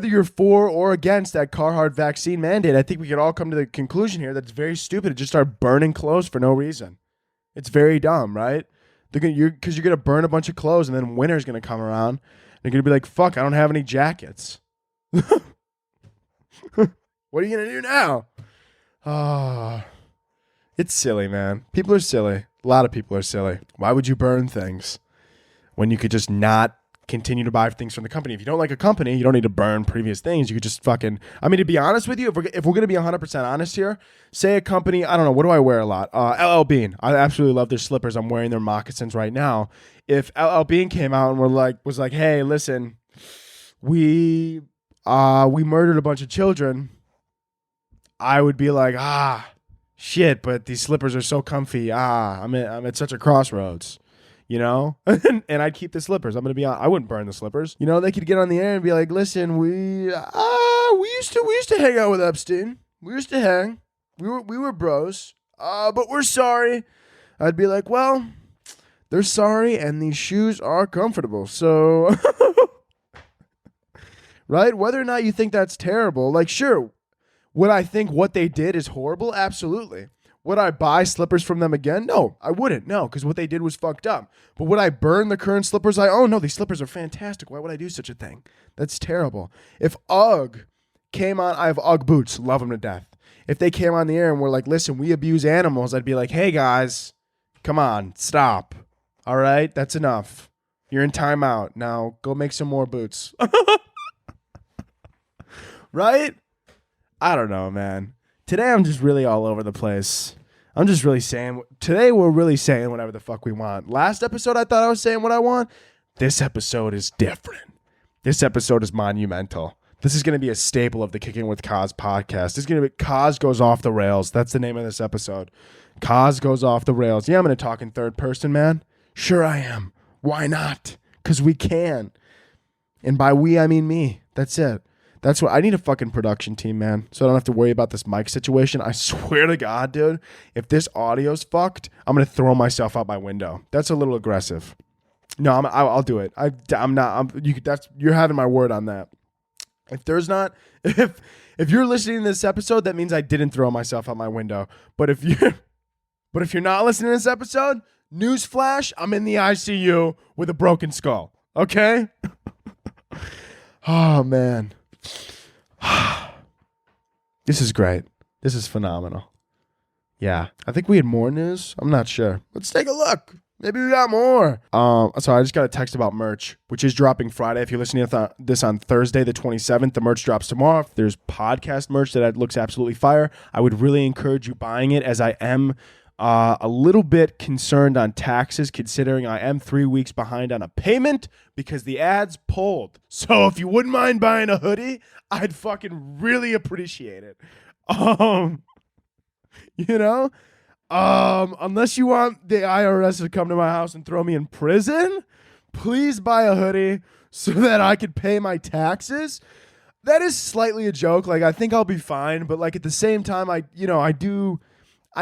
you're for or against that Carhartt vaccine mandate, I think we could all come to the conclusion here that it's very stupid to just start burning clothes for no reason. It's very dumb, right? Because you're going to burn a bunch of clothes, and then winter's going to come around. And you're going to be like, fuck, I don't have any jackets. What are you going to do now? It's silly, man. People are silly. A lot of people are silly. Why would you burn things when you could just not continue to buy things from the company? If you don't like a company, you don't need to burn previous things. You could just fucking... I mean, to be honest with you, if we're going to be 100% honest here, say a company... I don't know. What do I wear a lot? LL Bean. I absolutely love their slippers. I'm wearing their moccasins right now. If LL Bean came out and was like, hey, listen, we murdered a bunch of children, I would be like, shit, but these slippers are so comfy. I'm at such a crossroads, you know? And I'd keep the slippers. I'm going to be honest. I wouldn't burn the slippers. You know, they could get on the air and be like, listen, we used to hang out with Epstein. We used to hang. We were bros. But we're sorry. I'd be like, well, they're sorry and these shoes are comfortable. So, right? Whether or not you think that's terrible, like, sure, would I think what they did is horrible? Absolutely. Would I buy slippers from them again? No, I wouldn't. No, because what they did was fucked up. But would I burn the current slippers I own? No, these slippers are fantastic. Why would I do such a thing? That's terrible. If UGG came on, I have UGG boots. Love them to death. if they came on the air and were like, listen, we abuse animals, I'd be like, hey guys, come on, stop. All right, that's enough. You're in timeout. Now go make some more boots. Right? I don't know, man. Today I'm just really all over the place. I'm just really saying, today we're really saying whatever the fuck we want. Last episode I thought I was saying what I want. This episode is different. This episode is monumental. This is going to be a staple of the Kicking with Kaz podcast. This is going to be Kaz Goes Off the Rails. That's the name of this episode. Kaz Goes Off the Rails. Yeah, I'm going to talk in third person, man. Sure I am. Why not? Because we can. And by we, I mean me. That's it. That's what I need, a fucking production team, man. So I don't have to worry about this mic situation. I swear to God, dude, if this audio's fucked, I'm going to throw myself out my window. That's a little aggressive. No, I'll do it. I'm not. You're having my word on that. If there's not, if you're listening to this episode, that means I didn't throw myself out my window. But if you're not listening to this episode, newsflash, I'm in the ICU with a broken skull. Okay? Oh man. This is great. This is phenomenal. Yeah. I think we had more news. I'm not sure. Let's take a look. Maybe we got more. So I just got a text about merch, which is dropping Friday. If you're listening to this on Thursday, the 27th, the merch drops tomorrow. If there's podcast merch that looks absolutely fire, I would really encourage you buying it, as I am a little bit concerned on taxes, considering I am 3 weeks behind on a payment because the ads pulled. So if you wouldn't mind buying a hoodie, I'd fucking really appreciate it. You know? Unless you want the IRS to come to my house and throw me in prison, please buy a hoodie so that I could pay my taxes. That is slightly a joke. Like, I think I'll be fine, but like at the same time, I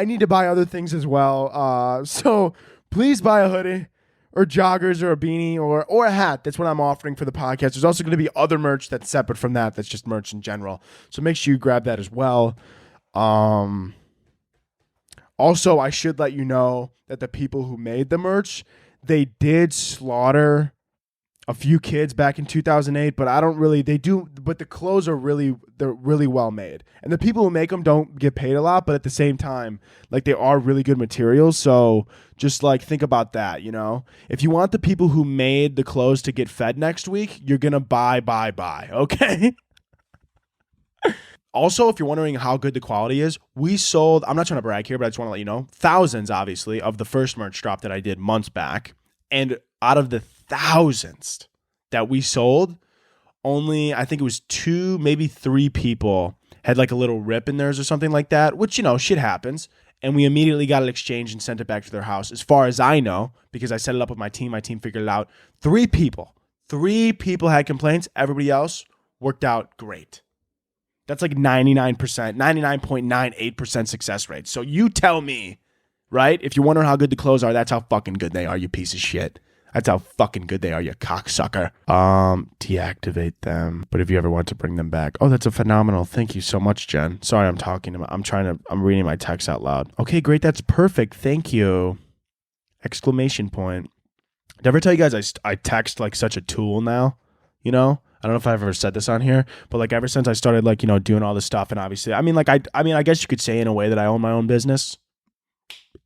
need to buy other things as well. So please buy a hoodie or joggers or a beanie or a hat. That's what I'm offering for the podcast. There's also going to be other merch that's separate from that. That's just merch in general. So make sure you grab that as well. Also, I should let you know that the people who made the merch, they did slaughter a few kids back in 2008, but but the clothes they're really well made. And the people who make them don't get paid a lot, but at the same time, like, they are really good materials. So just like think about that, you know? If you want the people who made the clothes to get fed next week, you're going to buy, okay? Also, if you're wondering how good the quality is, we sold, I'm not trying to brag here, but I just want to let you know, thousands, obviously, of the first merch drop that I did months back. And out of the thousands that we sold, only, I think it was 2, maybe 3 people had like a little rip in theirs or something like that, which, you know, shit happens. And we immediately got it exchanged and sent it back to their house. As far as I know, because I set it up with my team figured it out. 3 people had complaints. Everybody else worked out great. That's like 99%, 99.98% success rate. So you tell me, right? If you're wondering how good the clothes are, that's how fucking good they are, you piece of shit. That's how fucking good they are, you cocksucker. Deactivate them. But if you ever want to bring them back. Oh, that's a phenomenal. Thank you so much, Jen. Sorry, I'm reading my text out loud. Okay, great. That's perfect. Thank you. Exclamation point. Did I ever tell you guys I text like such a tool now? You know? I don't know if I've ever said this on here, but like ever since I started like, you know, doing all this stuff, and obviously, I mean, I guess you could say in a way that I own my own business.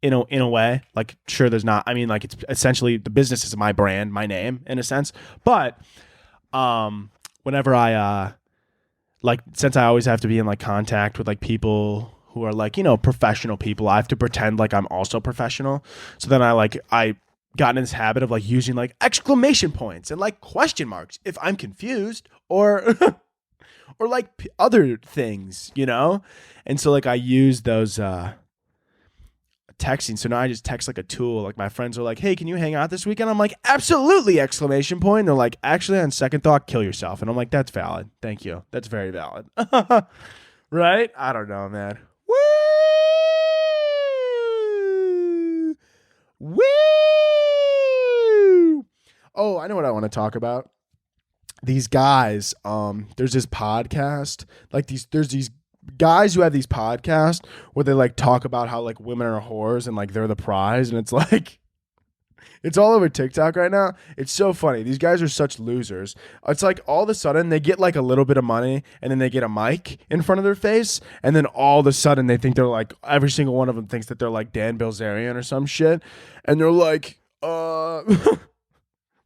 In a way, like, sure, there's not. I mean, like, it's essentially the business is my brand, my name, in a sense. But whenever I like, since I always have to be in like contact with like people who are like, you know, professional people, I have to pretend like I'm also professional. So then I gotten in this habit of like using like exclamation points and like question marks if I'm confused or or like other things, you know? And so like I use those texting. So now I just text like a tool. Like my friends are like, hey, can you hang out this weekend? I'm like, absolutely, exclamation point. And they're like, actually, on second thought, kill yourself. And I'm like, that's valid. Thank you. That's very valid. Right? I don't know, man. Woo! Woo! Oh, I know what I want to talk about. These guys, there's this podcast, like there's these guys who have these podcasts where they like talk about how like women are whores and like they're the prize, and it's like It's all over TikTok right now. It's so funny. These guys are such losers. It's like all of a sudden they get like a little bit of money and then they get a mic in front of their face. And then all of a sudden they think they're like, every single one of them thinks that they're like Dan Bilzerian or some shit. And they're like,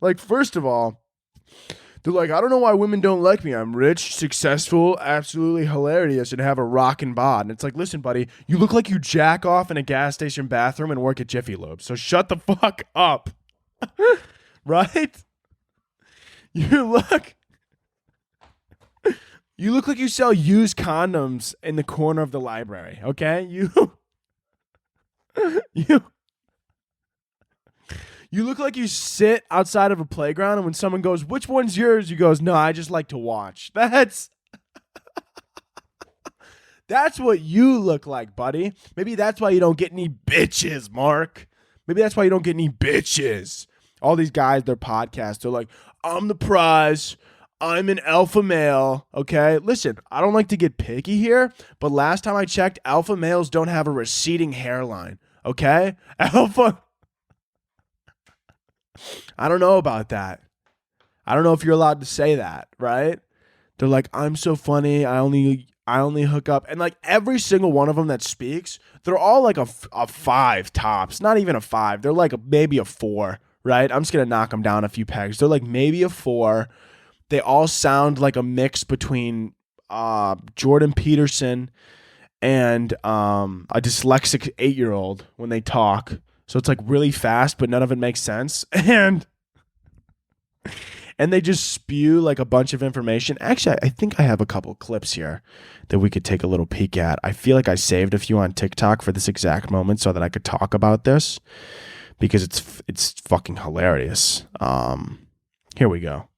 like, first of all, they're like, I don't know why women don't like me. I'm rich, successful, absolutely hilarious, and have a rockin' bod. And it's like, listen, buddy, you look like you jack off in a gas station bathroom and work at Jiffy Lube. So shut the fuck up. Right? You look like you sell used condoms in the corner of the library, okay? You look like you sit outside of a playground, and when someone goes, which one's yours? You goes, no, I just like to watch. That's what you look like, buddy. Maybe that's why you don't get any bitches, Mark. Maybe that's why you don't get any bitches. All these guys, their podcasts, they're like, I'm the prize. I'm an alpha male, okay? Listen, I don't like to get picky here, but last time I checked, alpha males don't have a receding hairline, okay? I don't know about that. I don't know if you're allowed to say that, right? They're like, I'm so funny. I only hook up. And like every single one of them that speaks, they're all like a 5 tops. Not even a 5. They're like maybe a 4, right? I'm just going to knock them down a few pegs. They're like maybe a 4. They all sound like a mix between Jordan Peterson and a dyslexic 8-year-old when they talk. So it's like really fast, but none of it makes sense. And they just spew like a bunch of information. Actually, I think I have a couple clips here that we could take a little peek at. I feel like I saved a few on TikTok for this exact moment so that I could talk about this because it's fucking hilarious. Here we go.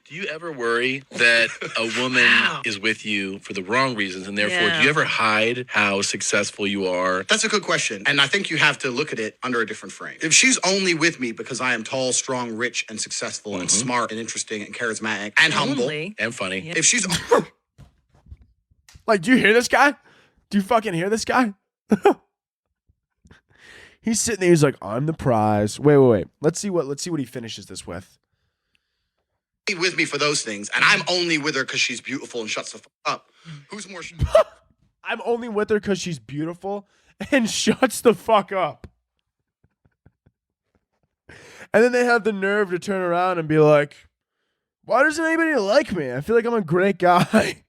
Do you ever worry that a woman is with you for the wrong reasons, and therefore, do you ever hide how successful you are? That's a good question, and I think you have to look at it under a different frame. If she's only with me because I am tall, strong, rich, and successful, and smart, and interesting, and charismatic, and humble, and funny. If she's... Like, do you hear this guy? Do you fucking hear this guy? He's sitting there, he's like, I'm the prize. Wait. Let's see what he finishes this with. With me for those things, and I'm only with her because she's beautiful and shuts the fuck up. Who's more? I'm only with her because she's beautiful and shuts the fuck up. And then they have the nerve to turn around and be like, why doesn't anybody like me? I feel like I'm a great guy.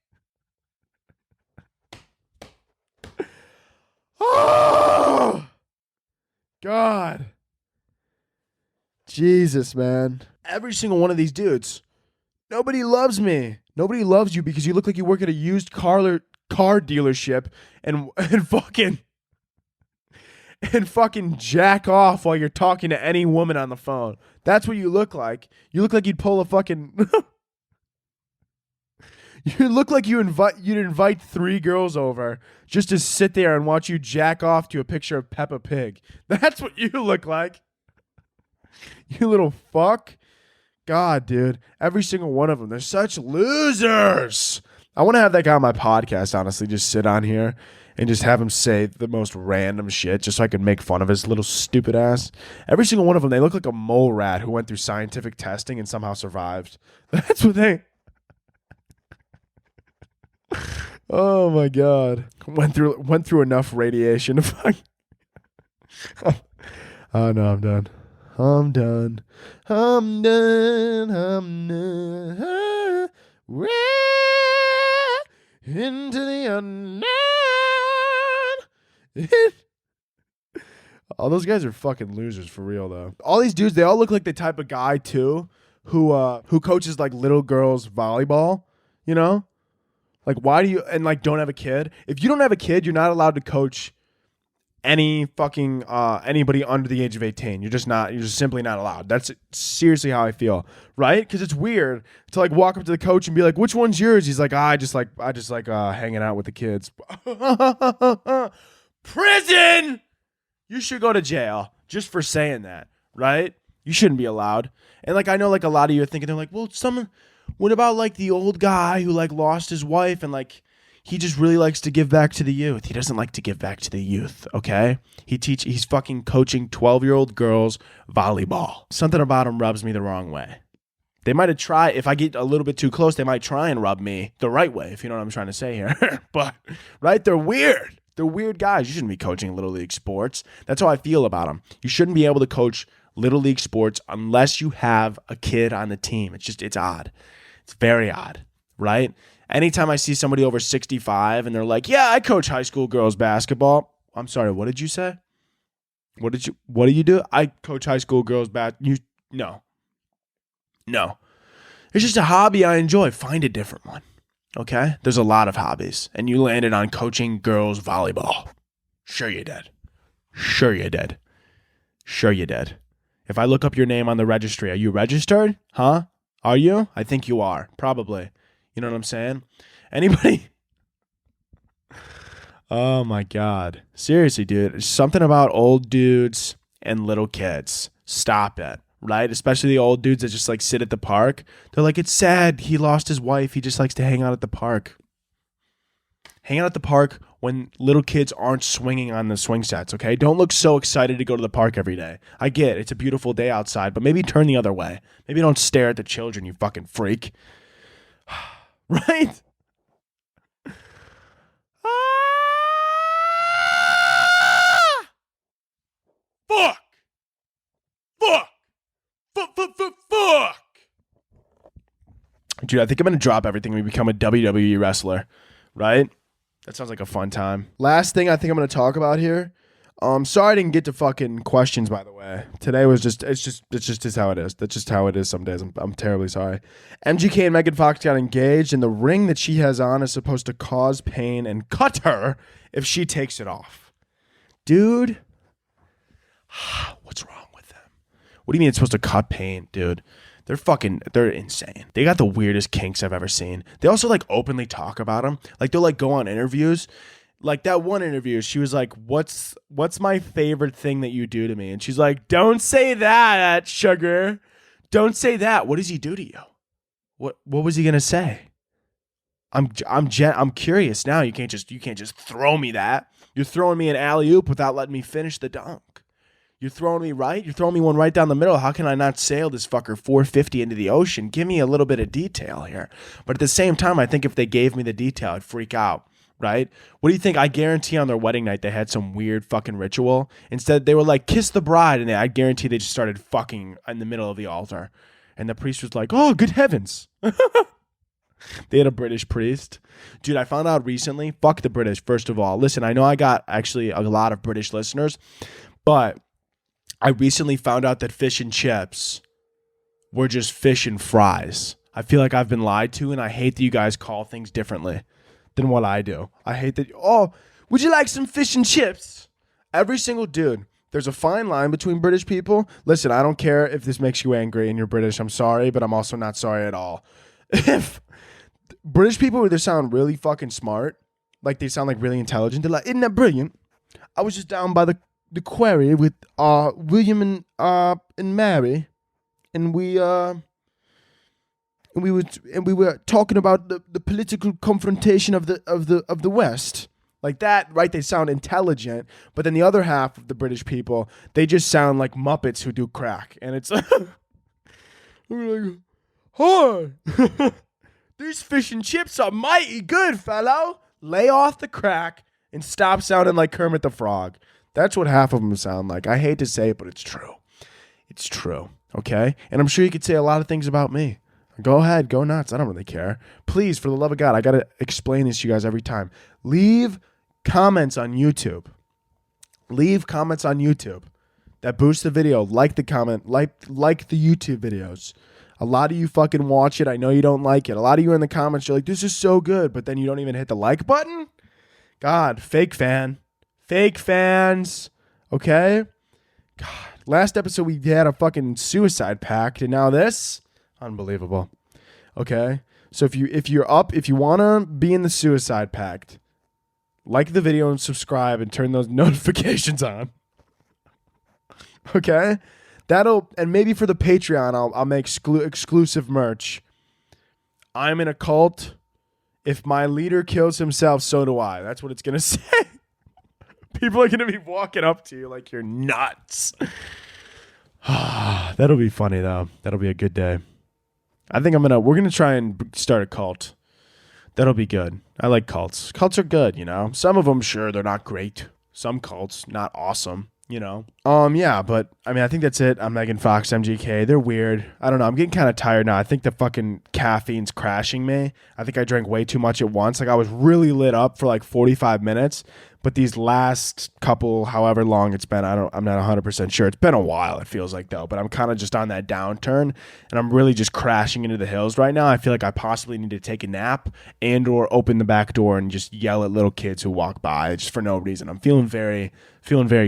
Oh, God. Jesus, man. Every single one of these dudes. Nobody loves me. Nobody loves you because you look like you work at a used car dealership and fucking jack off while you're talking to any woman on the phone. That's what you look like. You look like you'd pull a fucking You look like you'd invite 3 girls over just to sit there and watch you jack off to a picture of Peppa Pig. That's what you look like. You little fuck. God, dude. Every single one of them. They're such losers. I want to have that guy on my podcast, honestly, just sit on here and just have him say the most random shit just so I can make fun of his little stupid ass. Every single one of them, they look like a mole rat who went through scientific testing and somehow survived. That's what they... Oh, my God. Went through enough radiation to fuck... Oh, no, I'm done. I'm done. Into the unknown. All those guys are fucking losers for real, though. All these dudes, they all look like the type of guy, too, who coaches, like, little girls volleyball, you know? Like, why do you... And, like, don't have a kid. If you don't have a kid, you're not allowed to coach any fucking anybody under the age of 18. You're just simply not allowed. That's seriously how I feel, right? Because it's weird to like walk up to the coach and be like, which one's yours? He's like, I just like hanging out with the kids. Prison. You should go to jail just for saying that, right? You shouldn't be allowed. And like I know like a lot of you are thinking, they're like, well, what about like the old guy who like lost his wife and like He just really likes to give back to the youth. He doesn't like to give back to the youth, okay? He's fucking coaching 12-year-old girls volleyball. Something about him rubs me the wrong way. They might have tried, if I get a little bit too close, they might try and rub me the right way, if you know what I'm trying to say here. But, right, they're weird. They're weird guys. You shouldn't be coaching Little League sports. That's how I feel about them. You shouldn't be able to coach Little League sports unless you have a kid on the team. It's odd. It's very odd, right? Anytime I see somebody over 65 and they're like, yeah, I coach high school girls basketball. I'm sorry, what did you say? What do you do? I coach high school girls No. It's just a hobby I enjoy. Find a different one, okay? There's a lot of hobbies, and you landed on coaching girls volleyball. Sure you did. If I look up your name on the registry, are you registered? Huh? Are you? I think you are. Probably. You know what I'm saying? Anybody? Oh my God. Seriously, dude. Something about old dudes and little kids. Stop it. Right? Especially the old dudes that just like sit at the park. They're like, it's sad. He lost his wife. He just likes to hang out at the park. Hang out at the park when little kids aren't swinging on the swing sets, okay? Don't look so excited to go to the park every day. I get it. It's a beautiful day outside, but maybe turn the other way. Maybe don't stare at the children, you fucking freak. Right? Fuck. Dude, I think I'm going to drop everything and become a WWE wrestler, right? That sounds like a fun time. Last thing I think I'm going to talk about here. Sorry I didn't get to fucking questions, by the way. Today was it's just how it is. That's just how it is some days. I'm terribly sorry. MGK and Megan Fox got engaged, and the ring that she has on is supposed to cause pain and cut her if she takes it off. Dude, what's wrong with them? What do you mean it's supposed to cut pain, dude? They're insane. They got the weirdest kinks I've ever seen. They also like openly talk about them. Like they'll like go on interviews. Like that one interview, she was like, what's my favorite thing that you do to me? And she's like, don't say that, sugar. Don't say that. What does he do to you? What was he gonna say? I'm curious now. You can't just throw me that. You're throwing me an alley-oop without letting me finish the dunk. You're throwing me right? You're throwing me one right down the middle. How can I not sail this fucker 450 into the ocean? Give me a little bit of detail here. But at the same time, I think if they gave me the detail, I'd freak out. Right? What do you think? I guarantee on their wedding night they had some weird fucking ritual. Instead, they were like, kiss the bride, and I guarantee they just started fucking in the middle of the altar. And the priest was like, oh, good heavens. They had a British priest. Dude, I found out recently, fuck the British, first of all. Listen, I know I got actually a lot of British listeners, but I recently found out that fish and chips were just fish and fries. I feel like I've been lied to, and I hate that you guys call things differently than what I do. I hate that. Oh, would you like some fish and chips? Every single dude. There's a fine line between British people. Listen, I don't care if this makes you angry and you're British. I'm sorry, but I'm also not sorry at all. If British people either sound really fucking smart, like they sound like really intelligent. They're like, isn't that brilliant? I was just down by the quarry with William and Mary, and we were talking about the political confrontation of the West. Like that, right? They sound intelligent, but then the other half of the British people, they just sound like Muppets who do crack. And it's we're like, hi, these fish and chips are mighty good, fellow. Lay off the crack and stop sounding like Kermit the Frog. That's what half of them sound like. I hate to say it, but it's true. It's true, okay? And I'm sure you could say a lot of things about me. Go ahead, go nuts. I don't really care. Please, for the love of God, I got to explain this to you guys every time. Leave comments on YouTube. Leave comments on YouTube that boost the video. Like the comment. Like the YouTube videos. A lot of you fucking watch it. I know you don't like it. A lot of you in the comments, you're like, this is so good, but then you don't even hit the like button? God, fake fan. Fake fans. Okay? God. Last episode, we had a fucking suicide pact, and now this? Unbelievable. Okay? So if you want to be in the suicide pact, like the video and subscribe and turn those notifications on. Okay? And maybe for the Patreon, I'll make exclusive merch. I'm in a cult, If my leader kills himself, so do I. That's what it's going to say. People are going to be walking up to you like you're nuts. That'll be funny, though. That'll be a good day. I think we're going to try and start a cult. That'll be good. I like cults. Cults are good, you know. Some of them, sure, they're not great. Some cults, not awesome, you know. Yeah, but I mean, I think that's it. I'm Megan Fox, MGK. They're weird. I don't know. I'm getting kind of tired now. I think the fucking caffeine's crashing me. I think I drank way too much at once. Like, I was really lit up for like 45 minutes. But these last couple, however long it's been, I'm not 100% sure. It's been a while, it feels like, though. But I'm kind of just on that downturn, and I'm really just crashing into the hills right now. I feel like I possibly need to take a nap and or open the back door and just yell at little kids who walk by just for no reason. I'm feeling very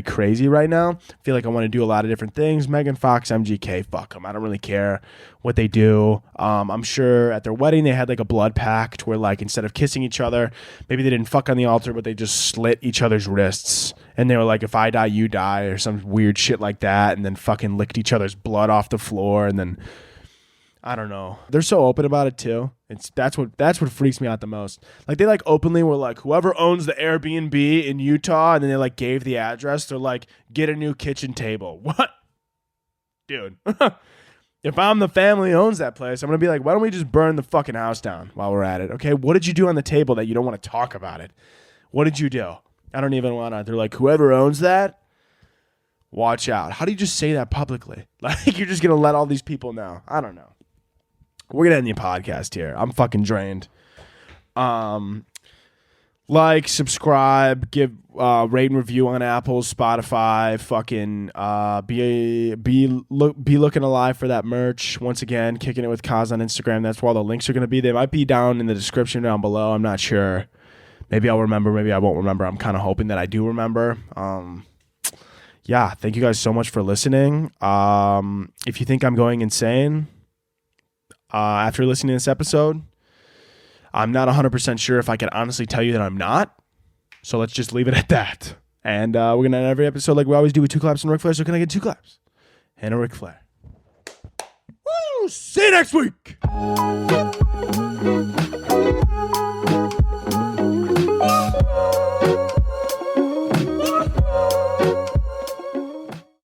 crazy right now. I feel like I want to do a lot of different things. Megan Fox, MGK, fuck them. I don't really care what they do. I'm sure at their wedding they had like a blood pact where like instead of kissing each other, maybe they didn't fuck on the altar, but they just slit each other's wrists. And they were like, if I die, you die, or some weird shit like that. And then fucking licked each other's blood off the floor. And then, I don't know. They're so open about it too. That's what freaks me out the most. Like they like openly were like, whoever owns the Airbnb in Utah, and then they like gave the address. They're like, get a new kitchen table. What? Dude. If I'm the family who owns that place, I'm going to be like, why don't we just burn the fucking house down while we're at it? Okay, what did you do on the table that you don't want to talk about it? What did you do? I don't even want to. They're like, whoever owns that, watch out. How do you just say that publicly? Like, you're just going to let all these people know. I don't know. We're going to end the podcast here. I'm fucking drained. Like, subscribe, give rate and review on Apple, Spotify, fucking be looking alive for that merch. Once again, Kicking It with Kaz on Instagram. That's where all the links are going to be. They might be down in the description down below. I'm not sure. Maybe I'll remember. Maybe I won't remember. I'm kind of hoping that I do remember. Yeah, thank you guys so much for listening. If you think I'm going insane after listening to this episode, I'm not 100% sure if I can honestly tell you that I'm not. So let's just leave it at that. And we're going to end every episode like we always do with 2 claps and Ric Flair. So can I get 2 claps and a Ric Flair? Woo! See you next week.